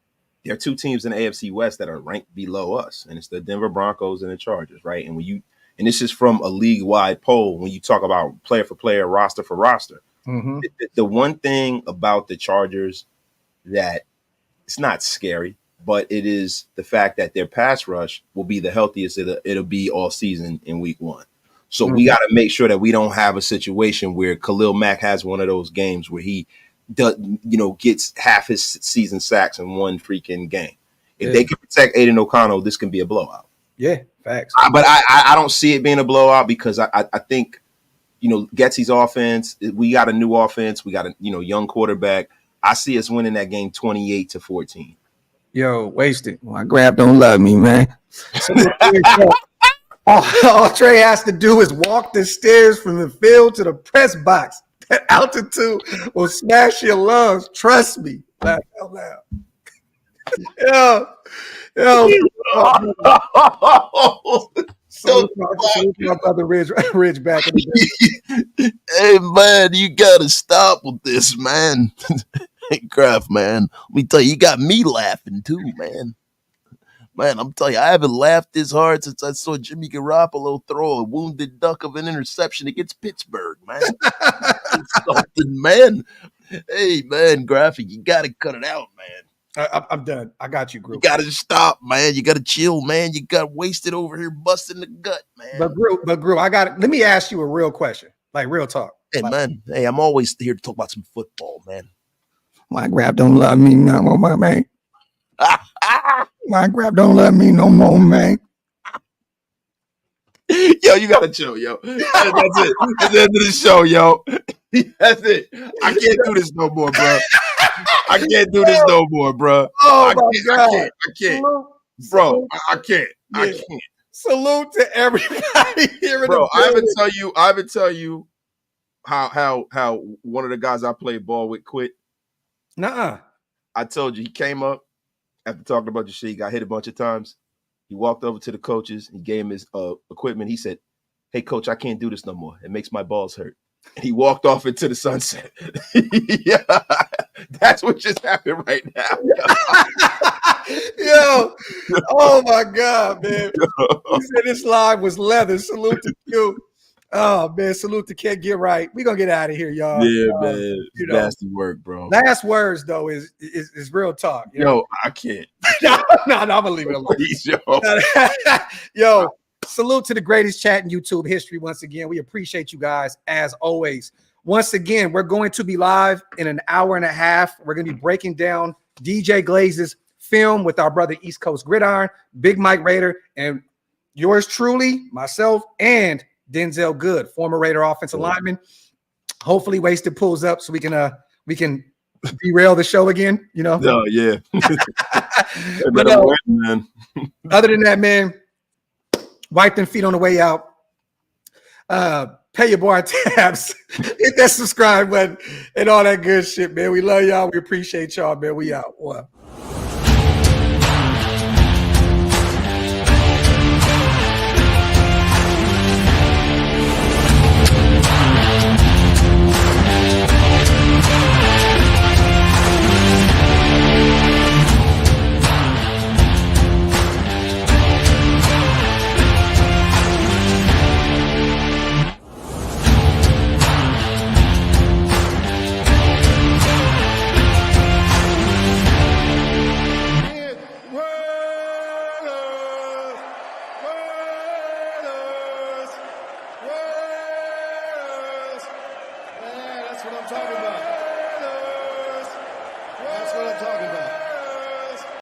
S2: There are two teams in the AFC West that are ranked below us, and it's the Denver Broncos and the Chargers, right? And this is from a league-wide poll when you talk about player for player, roster for roster. Mm-hmm. The one thing about the Chargers that it's not scary, but it is the fact that their pass rush will be the healthiest it'll be all season in week one. So we got to make sure that we don't have a situation where Khalil Mack has one of those games where he does, you know, gets half his season sacks in one freaking game. If they can protect Aiden O'Connell, this can be a blowout.
S1: Yeah, facts.
S2: But I don't see it being a blowout because I think, you know, Getsy's offense, we got a new offense. We got a, you know, young quarterback. I see us winning that game 28-14.
S1: Yo, Wasted. My Graphk don't love me, man. All Trey has to do is walk the stairs from the field to the press box. That altitude will smash your lungs. Trust me. Laugh out loud. Yo. So my brother Ridge back in the day.
S3: Hey, man, you got to stop with this, man. Hey, Graphk, man. Let me tell you, you got me laughing too, man. Man, I'm telling you, I haven't laughed this hard since I saw Jimmy Garoppolo throw a wounded duck of an interception against Pittsburgh, man. Something, man. Hey, man, Graphk, you got to cut it out, man.
S1: I'm done. I got you, Group.
S3: You got to stop, man. You got to chill, man. You got Wasted over here busting the gut, man.
S1: But Group, let me ask you a real question, like real talk.
S3: Hey, man. Hey, I'm always here to talk about some football, man.
S1: My Graphk don't love me no more, man. My Graphk don't love me no more, man.
S2: Yo, you gotta chill, yo. That's it. That's the end of the show, yo. That's it. I can't do this no more, bro. I can't do this no more, bro.
S1: Oh my God.
S2: I can't. Bro, I can't.
S1: Yeah.
S2: I can't.
S1: Salute to everybody here in
S2: bro,
S1: the
S2: I haven't tell you how one of the guys I played ball with quit.
S1: Nuh-uh.
S2: I told you he came up after talking about your shit. He got hit a bunch of times. He walked over to the coaches. He gave him his equipment. He said, "Hey, coach, I can't do this no more. It makes my balls hurt." And he walked off into the sunset. Yeah, that's what just happened right now.
S1: Yo, oh my God, man. He said this live was leather. Salute to Q. Oh man, salute to Can't Get Right. We're gonna get out of here, y'all.
S2: Yeah, man. It's nasty work, bro.
S1: Last words though is real talk.
S2: Yo, I can't.
S1: No, I'm gonna leave it alone.
S2: Please, yo.
S1: Yo, salute to the greatest chat in YouTube history once again. We appreciate you guys as always. Once again, we're going to be live in an hour and a half. We're going to be breaking down DJ Glaze's film with our brother East Coast Gridiron, Big Mike Raider, and yours truly, myself, and Denzel Good, former Raider offensive lineman. Hopefully Wasted pulls up so we can derail the show again, you know.
S2: Oh, yeah.
S1: But, man. Other than that, man, wipe them feet on the way out. Pay your bar tabs. Hit that subscribe button and all that good shit, man. We love y'all. We appreciate y'all, man. We out. What?